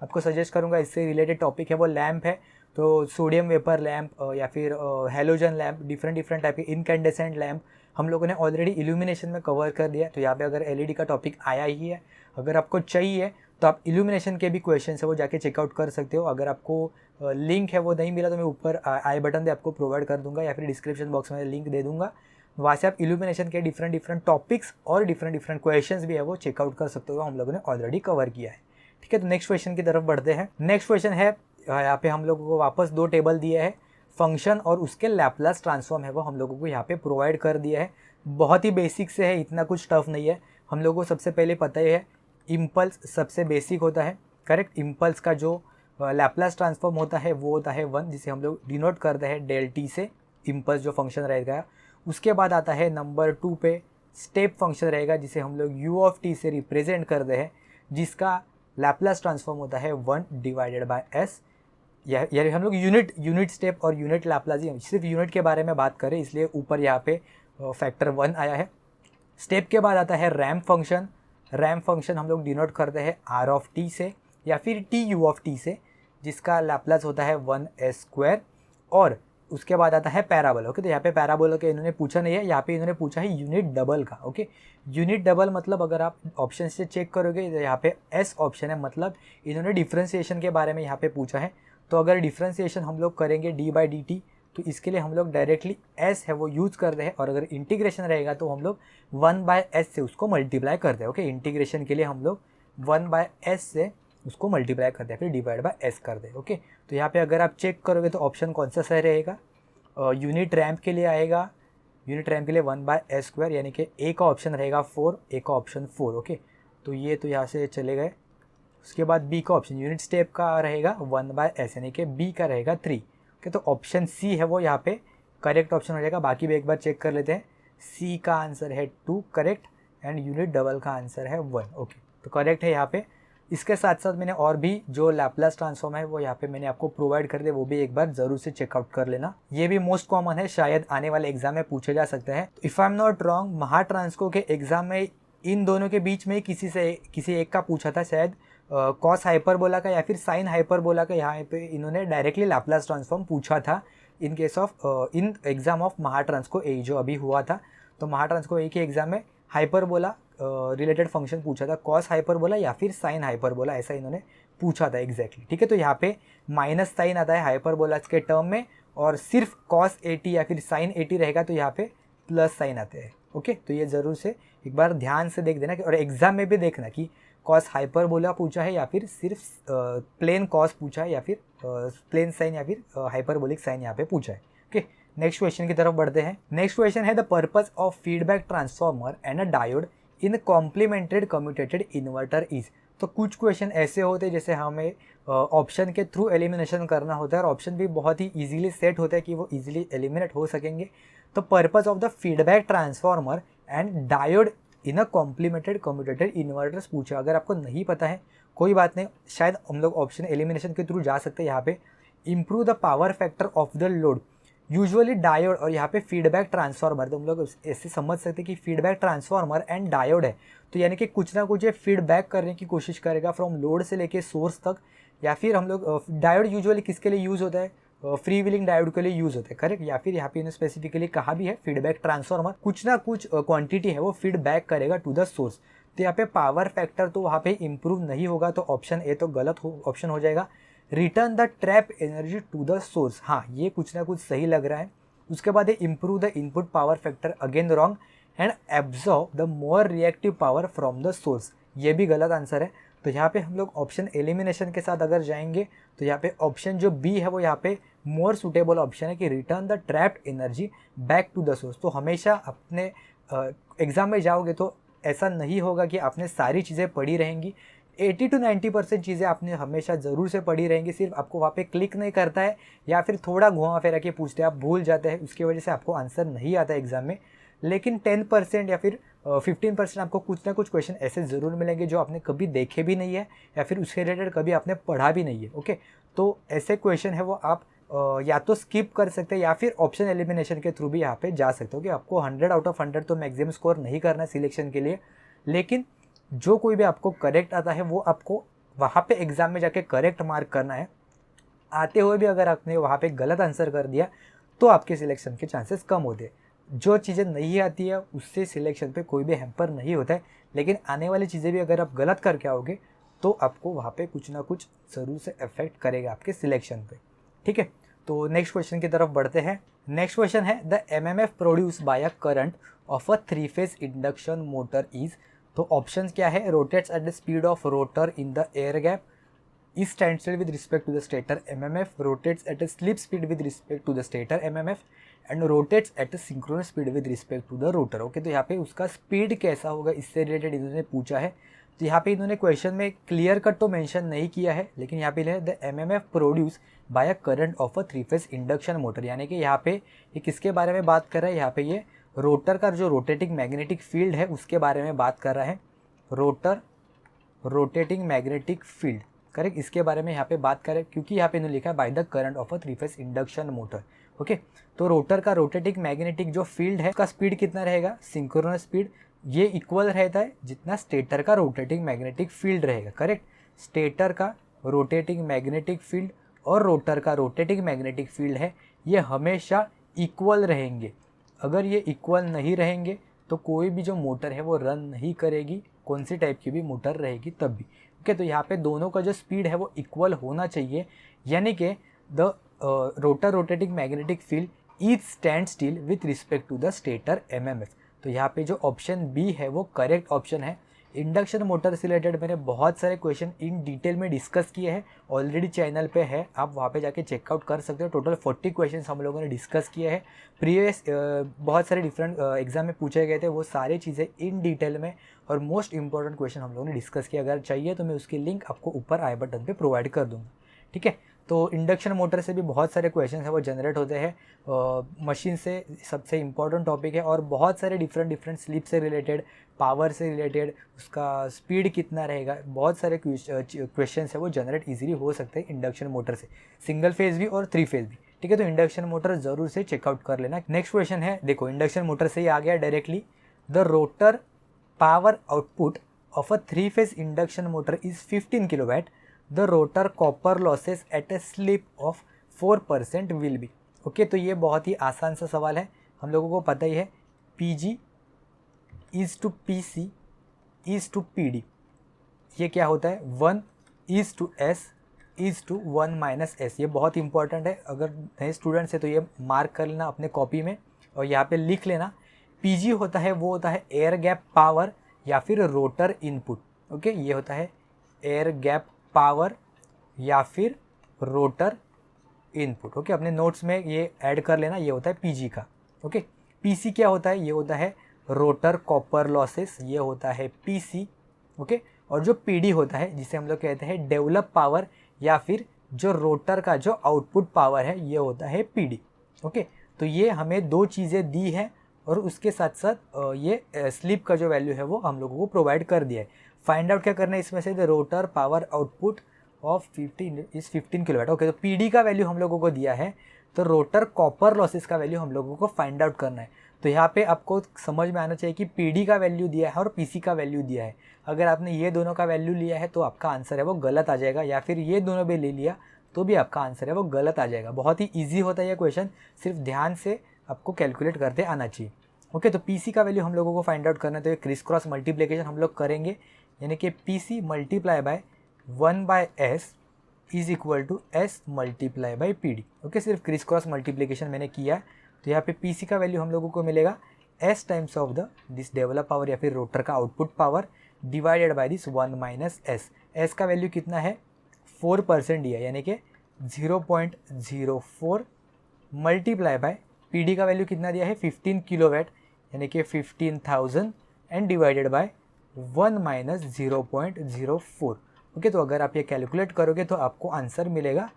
आपको सजेस्ट करूँगा, इससे रिलेटेड टॉपिक है वो लैम्प है, तो सोडियम वेपर लैम्प या फिर हेलोजन लैम्प, डिफरेंट टाइप के इनकैंडेसेंट लैम्प हम लोगों ने ऑलरेडी इल्यूमिनेशन में कवर कर दिया। तो यहाँ पे अगर एलईडी का टॉपिक आया ही है, अगर आपको चाहिए तो आप इल्यूमिनेशन के भी क्वेश्चन है वो जाके चेकआउट कर सकते हो। अगर आपको लिंक है वो नहीं मिला तो मैं ऊपर आई बटन पे आपको प्रोवाइड कर दूंगा या फिर डिस्क्रिप्शन बॉक्स में लिंक दे दूंगा, वहाँ से आप इल्यूमिनेशन के डिफरेंट टॉपिक्स और डिफरेंट क्वेश्चंस भी है वो चेकआउट कर सकते हो, हम लोगों ने ऑलरेडी कवर किया है। ठीक है, तो नेक्स्ट क्वेश्चन की तरफ बढ़ते हैं। नेक्स्ट क्वेश्चन है, यहाँ पे हम लोगों को वापस 2 टेबल दिए हैं, फंक्शन और उसके लैपलास ट्रांसफॉर्म है वो हम लोगों को यहाँ पे प्रोवाइड कर दिया है। बहुत ही बेसिक से है, इतना कुछ टफ नहीं है। हम लोगों को सबसे पहले पता ही है इम्पल्स सबसे बेसिक होता है, करेक्ट। इम्पल्स का जो लैपलास ट्रांसफॉर्म होता है वो होता है 1, जिसे हम लोग डिनोट करते हैं डेल टी से, इम्पल्स जो फंक्शन रहेगा। उसके बाद आता है नंबर 2 पे स्टेप फंक्शन रहेगा, जिसे हम लोग यू ऑफ टी से रिप्रेजेंट करते हैं, जिसका लैपलास ट्रांसफॉर्म होता है 1 डिवाइडेड बाय एस। यानी हम लोग यूनिट स्टेप और यूनिट लैपलास, सिर्फ यूनिट के बारे में बात करें इसलिए ऊपर यहाँ पे फैक्टर 1 आया है। स्टेप के बाद आता है रैम्प फंक्शन। रैम्प फंक्शन हम लोग डिनोट करते हैं आर ऑफ टी से या फिर टी यू ऑफ टी से, जिसका लैपलास होता है 1s²। और उसके बाद आता है पैराबोला। ओके, तो यहाँ पे पैराबोला के इन्होंने पूछा नहीं है, यहाँ पे इन्होंने पूछा है यूनिट डबल का। ओके, यूनिट डबल मतलब अगर आप ऑप्शन से चेक करोगे तो यहाँ पे एस ऑप्शन है, मतलब इन्होंने डिफ्रेंसिएशन के बारे में यहाँ पे पूछा है। तो अगर डिफ्रेंसिएशन हम लोग करेंगे d/dt तो इसके लिए हम लोग डायरेक्टली s है वो यूज़ करते हैं, और अगर इंटीग्रेशन रहेगा तो हम लोग 1/s से उसको मल्टीप्लाई करते हैं। ओके, इंटीग्रेशन के लिए हम लोग 1/s से उसको मल्टीप्लाई करते हैं, फिर डिवाइड बाय s करते हैं। ओके, तो यहाँ पे अगर आप चेक करोगे तो ऑप्शन कौन सा सही रहेगा, यूनिट रैम्प के लिए आएगा, यूनिट रैम्प के लिए 1/s², यानी कि ए का ऑप्शन रहेगा 4, ए का ऑप्शन 4। ओके, तो ये तो यहाँ से चले गए। उसके बाद बी का ऑप्शन यूनिट स्टेप का रहेगा 1/s, यानी कि बी का रहेगा 3। ओके, तो ऑप्शन सी है वो यहाँ पे करेक्ट ऑप्शन हो जाएगा। बाकी भी एक बार चेक कर लेते हैं। सी का आंसर है 2 करेक्ट, एंड यूनिट डबल का आंसर है 1। ओके, तो करेक्ट है यहाँ पे। इसके साथ साथ मैंने और भी जो लैपलास ट्रांसफॉर्म है वो यहाँ पे मैंने आपको प्रोवाइड कर दिया, वो भी एक बार ज़रूर से चेकआउट कर लेना। ये भी मोस्ट कॉमन है, शायद आने वाले एग्जाम में पूछे जा सकते हैं। If I am not wrong, Mahatransco के एग्जाम में इन दोनों के बीच में किसी एक का पूछा था, शायद कॉस हाइपरबोला का या फिर साइन हाइपरबोला का। यहाँ पे इन्होंने डायरेक्टली लैपलास ट्रांसफॉर्म पूछा था in case of in exam of Mahatransco ए जो अभी हुआ था। तो महाट्रांसको ए के एग्जाम में हाइपरबोला रिलेटेड फंक्शन पूछा था, कॉस हाइपरबोला या फिर साइन हाइपरबोला, ऐसा इन्होंने पूछा था एग्जैक्टली। ठीक है, तो यहाँ पे माइनस साइन आता है हाइपरबोलास के टर्म में, और सिर्फ कॉस 80 या फिर साइन 80 रहेगा तो यहाँ पे प्लस साइन आते हैं। ओके, तो ये ज़रूर से एक बार ध्यान से देख देना, और एग्जाम में भी देखना कि कॉस हाइपरबोला पूछा है या फिर सिर्फ प्लेन कॉस पूछा है या फिर प्लेन साइन या फिर हाइपरबोलिक साइन यहाँ पे पूछा है। ओके, नेक्स्ट क्वेश्चन की तरफ बढ़ते हैं। नेक्स्ट क्वेश्चन है the purpose of feedback transformer and a diode in complemented commutated inverter is. तो कुछ क्वेश्चन ऐसे होते हैं जैसे हमें ऑप्शन के थ्रू एलिमिनेशन करना होता है, और ऑप्शन भी बहुत ही ईजिली सेट होता है कि वो ईजिली एलिमिनेट हो सकेंगे। तो purpose of the feedback transformer and diode in a complemented commutated inverters पूछा। अगर आपको नहीं पता है कोई बात नहीं, शायद हम लोग ऑप्शन एलिमिनेशन के थ्रू जा सकते हैं। यहाँ पे improve the power factor of the load, usually diode और यहाँ पे फीडबैक ट्रांसफार्मर, तो हम लोग ऐसे समझ सकते हैं कि फीडबैक ट्रांसफार्मर एंड डायोड है, तो यानी कि कुछ ना कुछ ये फीडबैक करने की कोशिश करेगा फ्रॉम लोड से लेके सोर्स तक। या फिर हम लोग डायोड यूजुअली किसके लिए यूज़ होता है, फ्री व्हीलिंग डायोड के लिए यूज़ होता है, करेक्ट। या फिर यहाँ पे इन्होंने स्पेसिफिकली कहा भी है फीडबैक ट्रांसफार्मर कुछ ना कुछ क्वांटिटी है वो फीडबैक करेगा टू द सोर्स। तो यहाँ पे पावर फैक्टर तो वहाँ पे इंप्रूव नहीं होगा, तो ऑप्शन ए तो गलत ऑप्शन हो जाएगा। Return the trap energy to the source, हाँ ये कुछ ना कुछ सही लग रहा है। उसके बाद है improve the input power factor, again wrong. And absorb the more reactive power from the source, ये भी गलत आंसर है। तो यहाँ पे हम लोग ऑप्शन एलिमिनेशन के साथ अगर जाएंगे तो यहाँ पे ऑप्शन जो बी है वो यहाँ पे मोर सुटेबल ऑप्शन है कि return the trapped energy back to the source. तो हमेशा अपने एग्जाम में जाओगे तो ऐसा नहीं होगा कि आपने सारी चीज़ें पढ़ी रहेंगी, 80 to 90% चीज़ें आपने हमेशा ज़रूर से पढ़ी रहेंगी, सिर्फ आपको वहाँ पे क्लिक नहीं करता है या फिर थोड़ा घुमा फिरा के पूछते हैं, आप भूल जाते हैं, उसकी वजह से आपको आंसर नहीं आता है एग्जाम में। लेकिन 10% या फिर 15% आपको कुछ ना कुछ क्वेश्चन ऐसे ज़रूर मिलेंगे जो आपने कभी देखे भी नहीं है या फिर उसके रिलेटेड कभी आपने पढ़ा भी नहीं है। ओके, तो ऐसे क्वेश्चन है वो आप या तो स्किप कर सकते हैं या फिर ऑप्शन एलिमिनेशन के थ्रू भी यहाँ पे जा सकते हो कि आपको 100 आउट ऑफ 100 तो मैक्सिमम स्कोर नहीं करना है सिलेक्शन के लिए, लेकिन जो कोई भी आपको करेक्ट आता है वो आपको वहाँ पे एग्जाम में जाके करेक्ट मार्क करना है। आते हुए भी अगर आपने वहाँ पे गलत आंसर कर दिया तो आपके सिलेक्शन के चांसेस कम होते हैं। जो चीज़ें नहीं आती है उससे सिलेक्शन पे कोई भी हैम्पर नहीं होता है, लेकिन आने वाली चीज़ें भी अगर आप गलत करके आओगे तो आपको वहाँ पे कुछ ना कुछ ज़रूर से अफेक्ट करेगा आपके सिलेक्शन पे। ठीक है, तो नेक्स्ट क्वेश्चन की तरफ बढ़ते हैं। नेक्स्ट क्वेश्चन है the MMF produce by a current of a three phase induction motor is, तो ऑप्शन क्या है, rotates at the speed of rotor in the air gap, is standstill with respect to the stator MMF, rotates at a slip speed with respect to the stator MMF and rotates at a synchronous speed with respect to the rotor। Okay, तो यहाँ पे उसका speed कैसा होगा इससे related इन्होंने पूछा है। तो यहाँ पे इन्होंने क्वेश्चन में क्लियर कट तो मेंशन नहीं किया है, लेकिन यहाँ पे the MMF produce by a current of a three phase induction motor, यानी कि यहाँ पे ये किसके बारे में बात कर रहा है, यहाँ पे ये रोटर का जो रोटेटिंग मैग्नेटिक फील्ड है उसके बारे में बात कर रहा है। Rotor rotating magnetic field, correct, इसके बारे में यहाँ पे बात करें क्योंकि यहाँ पे इन्होंने लिखा है by the current of a three phase induction motor. Okay, तो रोटर का रोटेटिंग मैग्नेटिक जो फील्ड है उसका स्पीड कितना रहेगा, सिंक्रोनस स्पीड, ये इक्वल रहता है जितना स्टेटर का रोटेटिंग मैग्नेटिक फील्ड रहेगा। करेक्ट, स्टेटर का रोटेटिंग मैग्नेटिक फील्ड और रोटर का रोटेटिंग मैग्नेटिक फील्ड है ये हमेशा इक्वल रहेंगे। अगर ये इक्वल नहीं रहेंगे तो कोई भी जो मोटर है वो रन नहीं करेगी, कौन सी टाइप की भी मोटर रहेगी तब भी। ओके, तो यहाँ पे दोनों का जो स्पीड है वो इक्वल होना चाहिए, यानी कि the rotor rotating magnetic field is stand still with respect to the stator MMF. तो यहाँ पे जो ऑप्शन बी है वो करेक्ट ऑप्शन है। इंडक्शन मोटर से रिलेटेड मैंने बहुत सारे क्वेश्चन इन डिटेल में डिस्कस किए हैं, ऑलरेडी चैनल पे है, आप वहाँ पे जाके चेकआउट कर सकते हो। टोटल 40 क्वेश्चन हम लोगों ने डिस्कस किए हैं, प्रीवियस बहुत सारे डिफरेंट एग्जाम में पूछे गए थे, वो सारी चीज़ें इन डिटेल में और मोस्ट इंपॉर्टेंट क्वेश्चन हम लोगों ने डिस्कस किया। अगर चाहिए तो मैं उसकी लिंक आपको ऊपर आई बटन पे प्रोवाइड कर दूँगा। ठीक है, तो इंडक्शन मोटर से भी बहुत सारे क्वेश्चन हैं वो जनरेट होते हैं, मशीन से सबसे इम्पॉर्टेंट टॉपिक है, और बहुत सारे डिफरेंट स्लिप से रिलेटेड, पावर से रिलेटेड, उसका स्पीड कितना रहेगा, बहुत सारे क्वेश्चन है वो जनरेट इजीली हो सकते हैं इंडक्शन मोटर से, सिंगल फेज भी और 3 फेज भी। ठीक है, तो इंडक्शन मोटर ज़रूर से चेकआउट कर लेना। नेक्स्ट क्वेश्चन है, देखो इंडक्शन मोटर से ही आ गया directly, the rotor power output of a three phase induction motor is 15 kilowatt, the rotor copper losses at a slip of 4% will be. Okay, तो ये बहुत ही आसान सा सवाल है, हम लोगों को पता ही है, P is to P C is to P D, ये क्या होता है, 1 is to S is to 1 minus S. ये बहुत इंपॉर्टेंट है, अगर नए स्टूडेंट्स है तो ये मार्क कर लेना अपने कॉपी में और यहाँ पे लिख लेना। पीजी होता है वो होता है एयर गैप पावर या फिर रोटर इनपुट। ओके, ये होता है एयर गैप पावर या फिर रोटर इनपुट। ओके, अपने नोट्स में ये ऐड कर लेना, ये होता है पीजी का। ओके, पीसी क्या होता है, ये होता है रोटर कॉपर लॉसेस, ये होता है पीसी। ओके, और जो पीडी होता है जिसे हम लोग कहते हैं डेवलप पावर या फिर जो रोटर का जो आउटपुट पावर है ये होता है पीडी। ओके, तो ये हमें दो चीज़ें दी है और उसके साथ साथ ये स्लिप का जो वैल्यू है वो हम लोगों को प्रोवाइड कर दिया है। फाइंड आउट क्या करना है इसमें से, the rotor power output of 15 kilowatt. Okay, तो पीडी का वैल्यू हम लोगों को दिया है, तो रोटर कॉपर लॉसेस का वैल्यू हम लोगों को फाइंड आउट करना है। तो यहाँ पे आपको समझ में आना चाहिए कि PD का वैल्यू दिया है और PC का वैल्यू दिया है। अगर आपने ये दोनों का वैल्यू लिया है तो आपका आंसर है वो गलत आ जाएगा, या फिर ये दोनों भी ले लिया तो भी आपका आंसर है वो गलत आ जाएगा। बहुत ही ईजी होता है ये क्वेश्चन, सिर्फ ध्यान से आपको कैलकुलेट करते आना चाहिए। ओके, तो PC का वैल्यू हम लोगों को फाइंड आउट करना है, तो ये क्रिस क्रॉस मल्टीप्लिकेशन हम लोग करेंगे, यानी कि PC multiply by 1/s is equal to S multiply by PD। Okay, सिर्फ क्रिस क्रॉस मल्टीप्लिकेशन मैंने किया है, तो यहाँ पे PC का वैल्यू हम लोगों को मिलेगा S times of the this develop power या फिर रोटर का output power divided by this 1 minus S। S का वैल्यू कितना है 4% दिया, यानी कि 0.04 मल्टीप्लाई बाय PD का वैल्यू कितना दिया है 15 किलोवाट, यानी कि 15,000 and divided by 1 minus 0.04। Okay, तो अगर आप ये कैलकुलेट करोगे तो आपको आंसर मिलेगा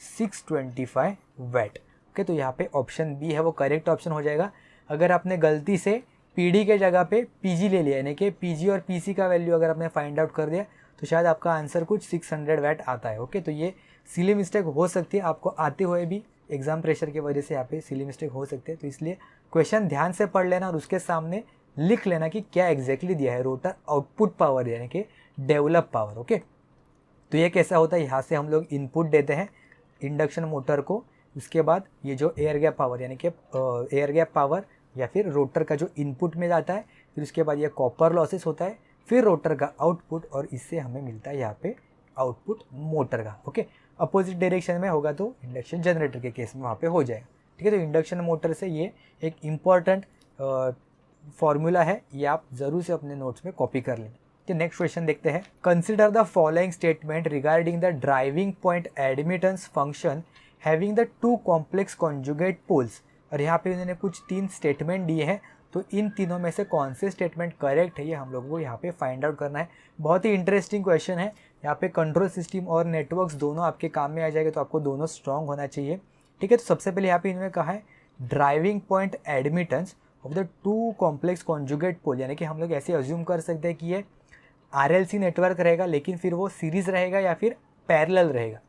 625 वैट। ओके, तो यहाँ पे ऑप्शन बी है वो करेक्ट ऑप्शन हो जाएगा। अगर आपने गलती से PD के जगह पे PG ले लिया, यानी कि PG और PC का वैल्यू अगर आपने फाइंड आउट कर दिया तो शायद आपका आंसर कुछ 600 वैट आता है। ओके, तो ये सिली मिस्टेक हो सकती है, आपको आते हुए भी एग्जाम प्रेशर की वजह से यहाँ पे सिली मिस्टेक हो सकती है। तो इसलिए क्वेश्चन ध्यान से पढ़ लेना और उसके सामने लिख लेना कि क्या एग्जैक्टली दिया है, रोटर आउटपुट पावर यानी कि डेवलप पावर। ओके, तो ये कैसा होता है, यहाँ से हम लोग इनपुट देते हैं इंडक्शन मोटर को, उसके बाद ये जो एयर गैप पावर यानी कि एयर गैप पावर या फिर रोटर का जो इनपुट में जाता है, फिर उसके बाद ये कॉपर लॉसेस होता है, फिर रोटर का आउटपुट, और इससे हमें मिलता है यहाँ पे आउटपुट मोटर का। ओके, अपोजिट डायरेक्शन में होगा तो इंडक्शन जनरेटर के केस में वहाँ पे हो जाएगा। ठीक है, तो इंडक्शन मोटर से ये एक इम्पॉर्टेंट फॉर्मूला है, ये आप ज़रूर से अपने नोट्स में कॉपी कर लेना। तो नेक्स्ट क्वेश्चन देखते हैं। Consider the following statement regarding the driving point admittance function having the 2 complex conjugate poles. और यहाँ पे उन्होंने कुछ 3 स्टेटमेंट दिए हैं, तो इन तीनों में से कौन से स्टेटमेंट करेक्ट है ये हम लोगों को यहाँ पे फाइंड आउट करना है। बहुत ही इंटरेस्टिंग क्वेश्चन है, यहाँ पे कंट्रोल सिस्टम और नेटवर्क्स दोनों आपके काम में आ जाएगा, तो आपको दोनों स्ट्रॉन्ग होना चाहिए। ठीक है, तो सबसे पहले यहाँ पे इन्होंने कहा है driving point admittance of the 2 complex conjugate pole, यानी कि हम लोग ऐसे अज्यूम कर सकते हैं कि ये RLC नेटवर्क रहेगा, लेकिन फिर वो सीरीज रहेगा या फिर पैरेलल रहेगा।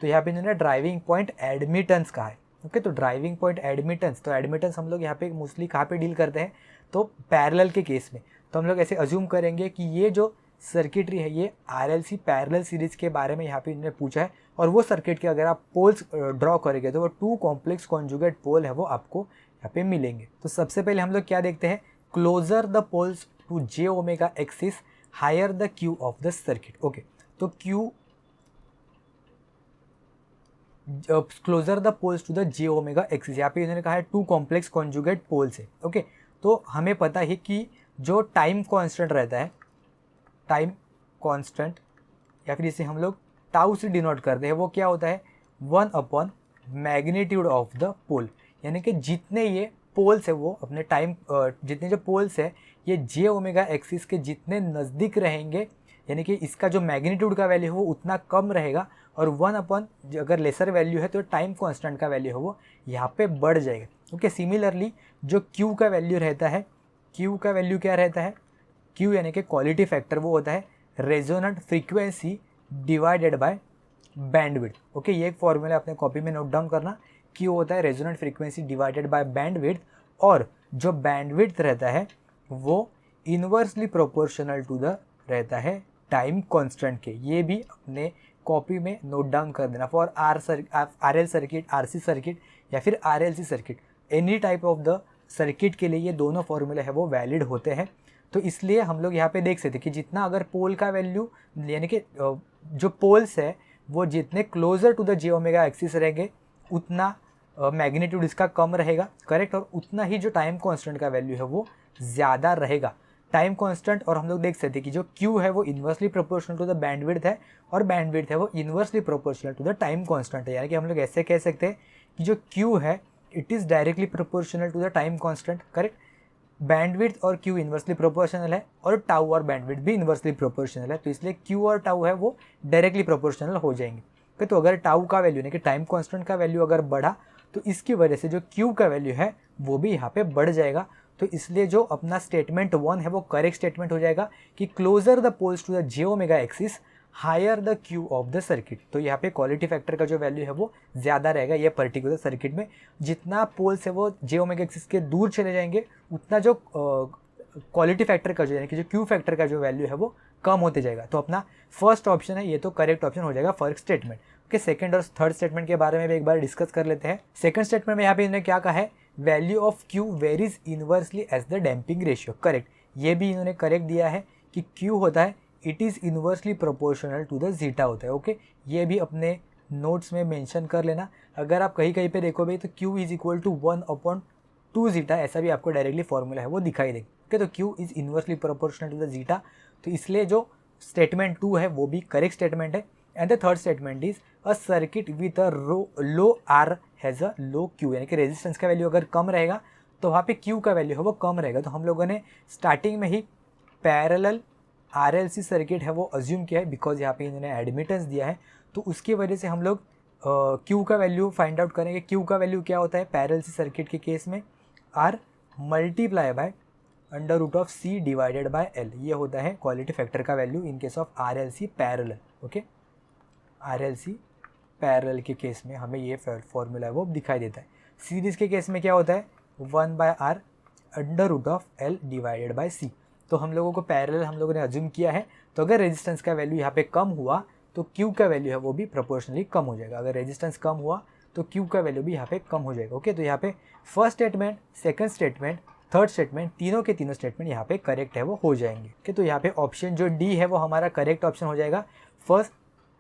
तो यहाँ पे इन्होंने ड्राइविंग पॉइंट एडमिटेंस कहा है। ओके, तो ड्राइविंग पॉइंट एडमिटेंस, तो एडमिटेंस हम लोग यहाँ पे मोस्टली कहाँ पे डील करते हैं, तो पैरेलल के केस में। तो हम लोग ऐसे अज्यूम करेंगे कि ये जो सर्किटरी है ये RLC पैरेलल सीरीज के बारे में यहाँ पे इन्होंने पूछा है, और वो सर्किट के अगर आप पोल्स ड्रॉ करेंगे तो वो 2 कॉम्प्लेक्स कॉन्जुगेट पोल है वो आपको यहाँ पे मिलेंगे। तो सबसे पहले हम लोग क्या देखते हैं, closer the poles to j omega axis higher the Q of the circuit. Okay, तो Q closer the poles to the j omega axis, यहाँ पे इन्होंने कहा है 2 कॉम्प्लेक्स कॉन्जुगेट पोल्स है। ओके, तो हमें पता है कि जो टाइम कांस्टेंट रहता है, टाइम कांस्टेंट या फिर इसे हम लोग टाउ से डिनोट करते हैं, वो क्या होता है 1 अपॉन मैग्नीट्यूड ऑफ द पोल, यानी कि जितने ये पोल्स है वो अपने टाइम जितने जो पोल्स है ये j ओमेगा एक्सिस के जितने नज़दीक रहेंगे, यानी कि इसका जो मैग्नीट्यूड का वैल्यू है वो उतना कम रहेगा, और 1 अपॉन अगर लेसर वैल्यू है तो टाइम कांस्टेंट का वैल्यू है वो यहाँ पे बढ़ जाएगा। ओके, सिमिलरली जो Q का वैल्यू रहता है, Q का वैल्यू क्या रहता है, Q यानी कि क्वालिटी फैक्टर, वो होता है resonant frequency divided by bandwidth. Okay, ये एक फॉर्मूला अपने कॉपी में नोट डाउन करना, Q होता है resonant frequency divided by bandwidth, और जो बैंडविड्थ रहता है वो इन्वर्सली प्रोपोर्शनल टू द रहता है टाइम कांस्टेंट के। ये भी अपने कॉपी में नोट डाउन कर देना। For RL circuit, RC circuit या फिर RLC circuit, any type of the circuit के लिए ये दोनों फॉर्मूले है वो वैलिड होते हैं। तो इसलिए हम लोग यहाँ पे देख सकते हैं कि जितना अगर पोल का वैल्यू यानी कि जो पोल्स है वो जितने closer to the j omega axis रहेंगे उतना मैग्नीट्यूड इसका कम रहेगा, करेक्ट, और उतना ही जो टाइम कांस्टेंट का वैल्यू है वो ज़्यादा रहेगा। टाइम कांस्टेंट, और हम लोग देख सकते हैं कि जो Q है वो inversely proportional to the bandwidth है, और बैंडविड्थ है वो inversely proportional to the time constant है, यानी कि हम लोग ऐसे कह सकते हैं कि जो Q है it is directly proportional to the time constant, correct. Bandwidth और Q इन्वर्सली प्रोपोर्शनल है, और टाउ और बैंडविड्थ भी इन्वर्सली प्रोपोर्शनल है, तो इसलिए Q और टाउ है वो डायरेक्टली प्रोपोर्शनल हो जाएंगे। तो अगर टाउ का वैल्यू यानी कि टाइम कांस्टेंट का वैल्यू अगर बढ़ा तो इसकी वजह से जो Q का वैल्यू है वो भी यहाँ पे बढ़ जाएगा। तो इसलिए जो अपना स्टेटमेंट 1 है वो करेक्ट स्टेटमेंट हो जाएगा कि closer the poles to the j omega axis higher the Q of the circuit. तो यहाँ पे क्वालिटी फैक्टर का जो वैल्यू है वो ज़्यादा रहेगा ये पर्टिकुलर सर्किट में। जितना पोल्स है वो जे ओमेगा एक्सिस के दूर चले जाएंगे उतना जो क्वालिटी फैक्टर का जो यानी कि जो क्यू फैक्टर का जो वैल्यू है वो कम होते जाएगा। तो अपना फर्स्ट ऑप्शन है ये तो करेक्ट ऑप्शन हो जाएगा फर्स्ट स्टेटमेंट। ओके, सेकंड और थर्ड स्टेटमेंट के बारे में भी एक बार डिस्कस कर लेते हैं। सेकंड स्टेटमेंट में यहाँ पे इन्होंने क्या कहा है, value of Q varies inversely as the damping ratio. Correct, ये भी इन्होंने करेक्ट दिया है कि क्यू होता है it is inversely proportional to the zeta होता है। ओके, ये भी अपने नोट्स में मेंशन कर लेना। अगर आप कहीं कहीं पे देखोगे तो Q is equal to 1/2 zeta, ऐसा भी आपको डायरेक्टली फॉर्मूला है वो दिखाई देगा। ओके, तो Q is inversely proportional to the zeta, तो इसलिए जो स्टेटमेंट 2 है वो भी करेक्ट स्टेटमेंट है। And the third statement is a circuit with a low R has a low Q, यानी कि रेजिस्टेंस का वैल्यू अगर कम रहेगा तो वहाँ पे क्यू का वैल्यू है वो कम रहेगा। तो हम लोगों ने स्टार्टिंग में ही पैरेलल RLC सर्किट है वो अज्यूम किया है, बिकॉज यहाँ पे इन्होंने एडमिटेंस दिया है, तो उसकी वजह से हम लोग क्यू का वैल्यू फाइंड आउट करेंगे। क्यू का वैल्यू क्या होता है पैरेलल सर्किट के केस में, R multiply by √C divided by L, ये होता है क्वालिटी फैक्टर का value in case of RLC parallel. Okay, RLC parallel के केस में हमें ये फॉर्मूला है वो दिखाई देता है। सीरीज के केस में क्या होता है 1/R √L divided by C। तो हम लोगों को पैरेलल हम लोगों ने अज्यूम किया है, तो अगर रेजिस्टेंस का वैल्यू यहाँ पे कम हुआ तो क्यू का वैल्यू है वो भी प्रोपोर्शनली कम हो जाएगा। अगर रेजिस्टेंस कम हुआ तो क्यू का वैल्यू भी यहाँ पे कम हो जाएगा। ओके, तो यहाँ पे first statement, second statement, third statement, तीनों के तीनों स्टेटमेंट यहाँ पे करेक्ट है वो हो जाएंगे। ओके, तो यहाँ पे ऑप्शन जो डी है वो हमारा करेक्ट ऑप्शन हो जाएगा। First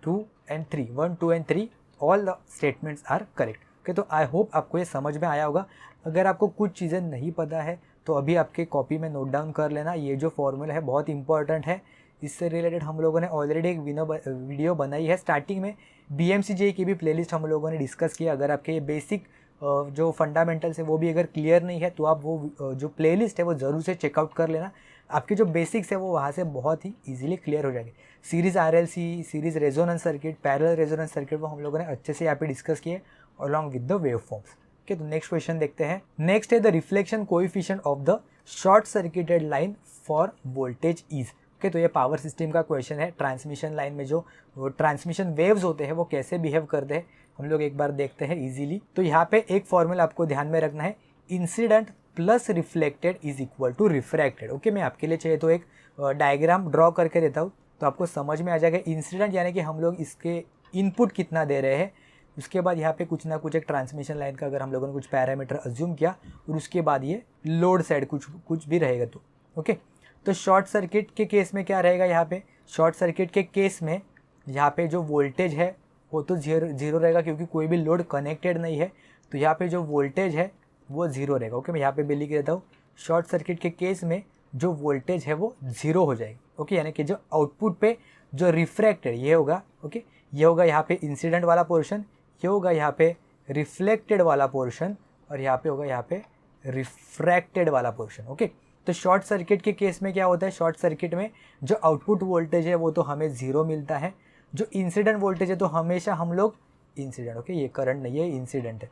2 and 3, 1, 2 and 3 all the statements are correct. Okay, तो आई होप आपको ये समझ में आया होगा। अगर आपको कुछ चीज़ें नहीं पता है तो अभी आपके कॉपी में नोट डाउन कर लेना। ये जो फॉर्मूला है बहुत इंपॉर्टेंट है, इससे रिलेटेड हम लोगों ने ऑलरेडी एक वीडियो बनाई है। स्टार्टिंग में BMCJ की भी प्लेलिस्ट हम लोगों ने डिस्कस किया। अगर आपके ये बेसिक जो फंडामेंटल्स है वो भी अगर क्लियर नहीं है तो आप वो जो प्लेलिस्ट है वो ज़रूर से चेकआउट कर लेना। आपके जो बेसिक्स है वो वहाँ से बहुत ही ईजिली क्लियर हो जाएंगे। Series RLC, series resonance circuit, parallel resonance circuit वो हम लोगों ने अच्छे से यहाँ पे डिस्कस किए along with the wave forms. Okay, तो नेक्स्ट क्वेश्चन देखते हैं। नेक्स्ट है the reflection coefficient of the short circuited line for voltage is. Okay, तो ये पावर सिस्टम का क्वेश्चन है। ट्रांसमिशन लाइन में जो ट्रांसमिशन वेव्स होते हैं वो कैसे बिहेव करते हैं हम लोग एक बार देखते हैं इजीली। तो यहाँ पे एक फॉर्मूला आपको ध्यान में रखना है, incident plus reflected is equal to refracted. Okay, मैं आपके लिए चाहिए तो एक डायग्राम ड्रॉ करके देता हूँ तो आपको समझ में आ जाएगा। इंसिडेंट यानी कि हम लोग इसके इनपुट कितना दे रहे हैं, उसके बाद यहाँ पे कुछ ना कुछ एक ट्रांसमिशन लाइन का अगर हम लोगों ने कुछ पैरामीटर अज्यूम किया और उसके बाद ये लोड साइड कुछ भी रहेगा तो ओके। तो शॉर्ट सर्किट के केस में क्या रहेगा, यहाँ पे शॉर्ट सर्किट के केस में यहाँ पे जो वोल्टेज है वो तो जीरो रहेगा क्योंकि कोई भी लोड कनेक्टेड नहीं है, तो यहाँ पे जो वोल्टेज है वो जीरो रहेगा। ओके, मैं यहाँ पे भी लिख देता हूँ, शॉर्ट सर्किट के केस में जो वोल्टेज है वो जीरो हो जाएगी। ओके, यानी कि जो आउटपुट पे जो रिफ्रैक्टेड ये होगा, ओके, ये होगा यहाँ पे इंसिडेंट वाला पोर्शन, ये होगा यहाँ पे रिफ्लेक्टेड वाला पोर्शन और यहाँ पे होगा यहाँ पे रिफ्रैक्टेड वाला पोर्शन। ओके, तो शॉर्ट सर्किट के केस में क्या होता है, शॉर्ट सर्किट में जो आउटपुट वोल्टेज है वो तो हमें ज़ीरो मिलता है, जो इंसिडेंट वोल्टेज है तो हमेशा हम लोग इंसिडेंट, ओके ये करंट नहीं है इंसिडेंट है,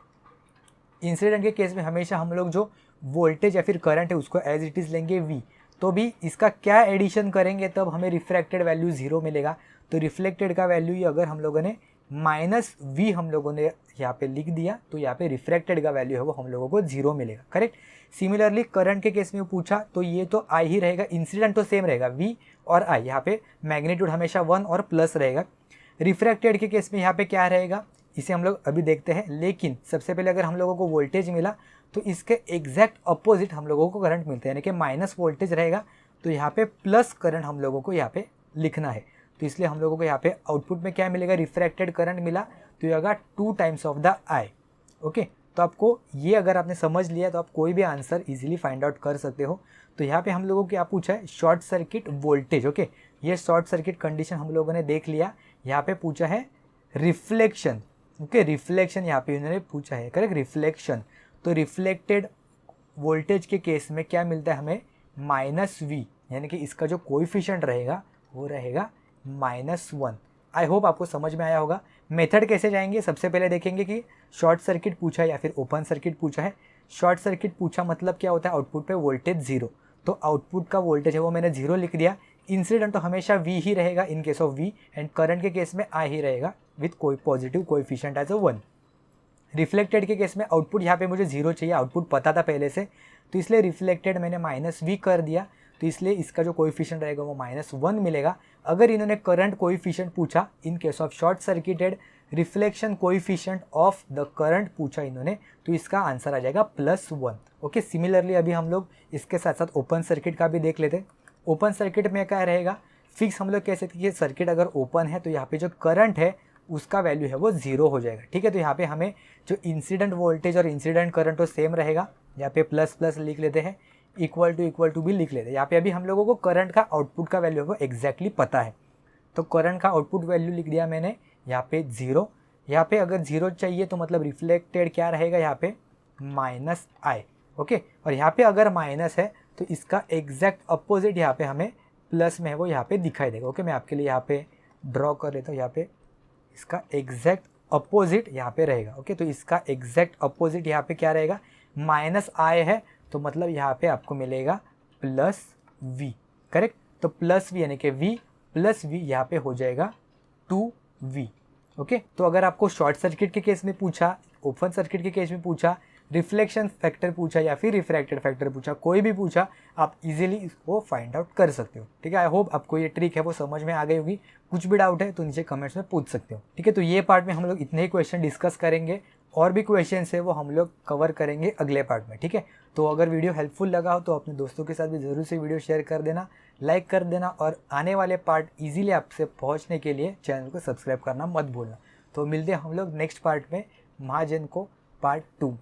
इंसिडेंट के केस में हमेशा हम लोग जो वोल्टेज या फिर करंट है उसको एज इट इज़ लेंगे V, तो भी इसका क्या एडिशन करेंगे तब हमें रिफ्रैक्टेड वैल्यू ज़ीरो मिलेगा। तो रिफ्लेक्टेड का वैल्यू ही अगर हम लोगों ने -V हम लोगों ने यहाँ पे लिख दिया तो यहाँ पे रिफ्रैक्टेड का वैल्यू है वो हम लोगों को जीरो मिलेगा। करेक्ट। सिमिलरली करंट के केस में पूछा तो ये तो I ही रहेगा, इंसिडेंट तो सेम रहेगा V और I, यहाँ पे मैग्नीट्यूड हमेशा 1 और प्लस रहेगा। रिफ्रैक्टेड के केस में यहाँ पे क्या रहेगा इसे हम लोग अभी देखते हैं, लेकिन सबसे पहले अगर हम लोगों को वोल्टेज मिला तो इसके एग्जैक्ट अपोजिट हम लोगों को करंट मिलता है, यानी कि माइनस वोल्टेज रहेगा तो यहाँ पे प्लस करंट हम लोगों को यहाँ पे लिखना है। तो इसलिए हम लोगों को यहाँ पे आउटपुट में क्या मिलेगा, रिफ्रैक्टेड करंट मिला तो ये होगा 2 times of the I। Okay, तो आपको ये अगर आपने समझ लिया तो आप कोई भी आंसर इजीली फाइंड आउट कर सकते हो। तो यहाँ पे हम लोगों को क्या पूछा है, शॉर्ट सर्किट वोल्टेज। ओके, ये शॉर्ट सर्किट कंडीशन हम लोगों ने देख लिया। यहाँ पे पूछा है रिफ्लेक्शन। ओके, रिफ्लेक्शन यहाँ पे उन्होंने पूछा है, करेक्ट, रिफ्लेक्शन। तो रिफ्लेक्टेड वोल्टेज के केस में क्या मिलता है हमें, -V, यानी कि इसका जो कोएफिशिएंट रहेगा वो रहेगा -1। आई होप आपको समझ में आया होगा। मेथड कैसे जाएंगे, सबसे पहले देखेंगे कि शॉर्ट सर्किट पूछा है या फिर ओपन सर्किट पूछा है। शॉर्ट सर्किट पूछा मतलब क्या होता है, आउटपुट पे वोल्टेज 0, तो आउटपुट का वोल्टेज है वो मैंने 0 लिख दिया। इंसिडेंट तो हमेशा v ही रहेगा in case of v, and current के केस में I ही रहेगा विथ कोई positive coefficient as a 1। Reflected के केस में आउटपुट यहाँ पे मुझे 0 चाहिए, आउटपुट पता था पहले से, तो इसलिए रिफ्लेक्टेड मैंने -v कर दिया, तो इसलिए इसका जो कोएफिशिएंट रहेगा वो -1 मिलेगा। अगर इन्होंने करंट कोएफिशिएंट पूछा इन case of short circuited, reflection coefficient of the current पूछा इन्होंने, तो इसका आंसर आ जाएगा +1। ओके, सिमिलरली अभी हम लोग इसके साथ साथ ओपन सर्किट का भी देख लेते हैं। ओपन सर्किट में क्या रहेगा, फिक्स हम लोग कह सकते हैं कि सर्किट अगर ओपन है तो यहाँ पे जो करंट है उसका वैल्यू है वो 0 हो जाएगा। ठीक है, तो यहाँ पे हमें जो इंसिडेंट वोल्टेज और इंसिडेंट करंट वो सेम रहेगा, यहाँ पे प्लस लिख लेते हैं, इक्वल टू भी लिख लेते हैं। यहाँ पे अभी हम लोगों को करंट का आउटपुट का वैल्यू है वो एग्जैक्टली पता है, तो करंट का आउटपुट वैल्यू लिख दिया मैंने यहाँ पे 0। यहाँ पे अगर 0 चाहिए तो मतलब रिफ्लेक्टेड क्या रहेगा यहाँ पे -I। ओके, और यहाँ पे अगर माइनस है तो इसका एग्जैक्ट अपोजिट यहाँ पे हमें प्लस में है वो यहाँ पे दिखाई देगा। ओके, मैं आपके लिए यहाँ पे ड्रॉ कर लेता हूँ, यहाँ पे इसका एग्जैक्ट अपोजिट यहाँ पे रहेगा। ओके, तो इसका एग्जैक्ट अपोजिट यहाँ पे क्या रहेगा, -I है, तो मतलब यहाँ पे आपको मिलेगा +V। करेक्ट, तो +V यानी कि V + V यहाँ पे हो जाएगा 2V। ओके, तो अगर आपको शॉर्ट सर्किट के केस में पूछा, ओपन सर्किट के केस में पूछा, रिफ्लेक्शन फैक्टर पूछा या फिर रिफ्रैक्टेड फैक्टर पूछा, कोई भी पूछा, आप इजीली इसको फाइंड आउट कर सकते हो। ठीक है, आई होप आपको ये ट्रिक है वो समझ में आ गई होगी। कुछ भी डाउट है तो नीचे कमेंट्स में पूछ सकते हो। ठीक है, तो ये पार्ट में हम लोग इतने ही क्वेश्चन डिस्कस करेंगे, और भी क्वेश्चन है वो हम लोग कवर करेंगे अगले पार्ट में। ठीक है, तो अगर वीडियो हेल्पफुल लगा हो तो अपने दोस्तों के साथ भी ज़रूर से वीडियो शेयर कर देना, लाइक कर देना, और आने वाले पार्ट ईजिली आपसे पहुँचने के लिए चैनल को सब्सक्राइब करना मत भूलना। तो मिलते हैं हम लोग नेक्स्ट पार्ट में, महाजन को पार्ट 2 में।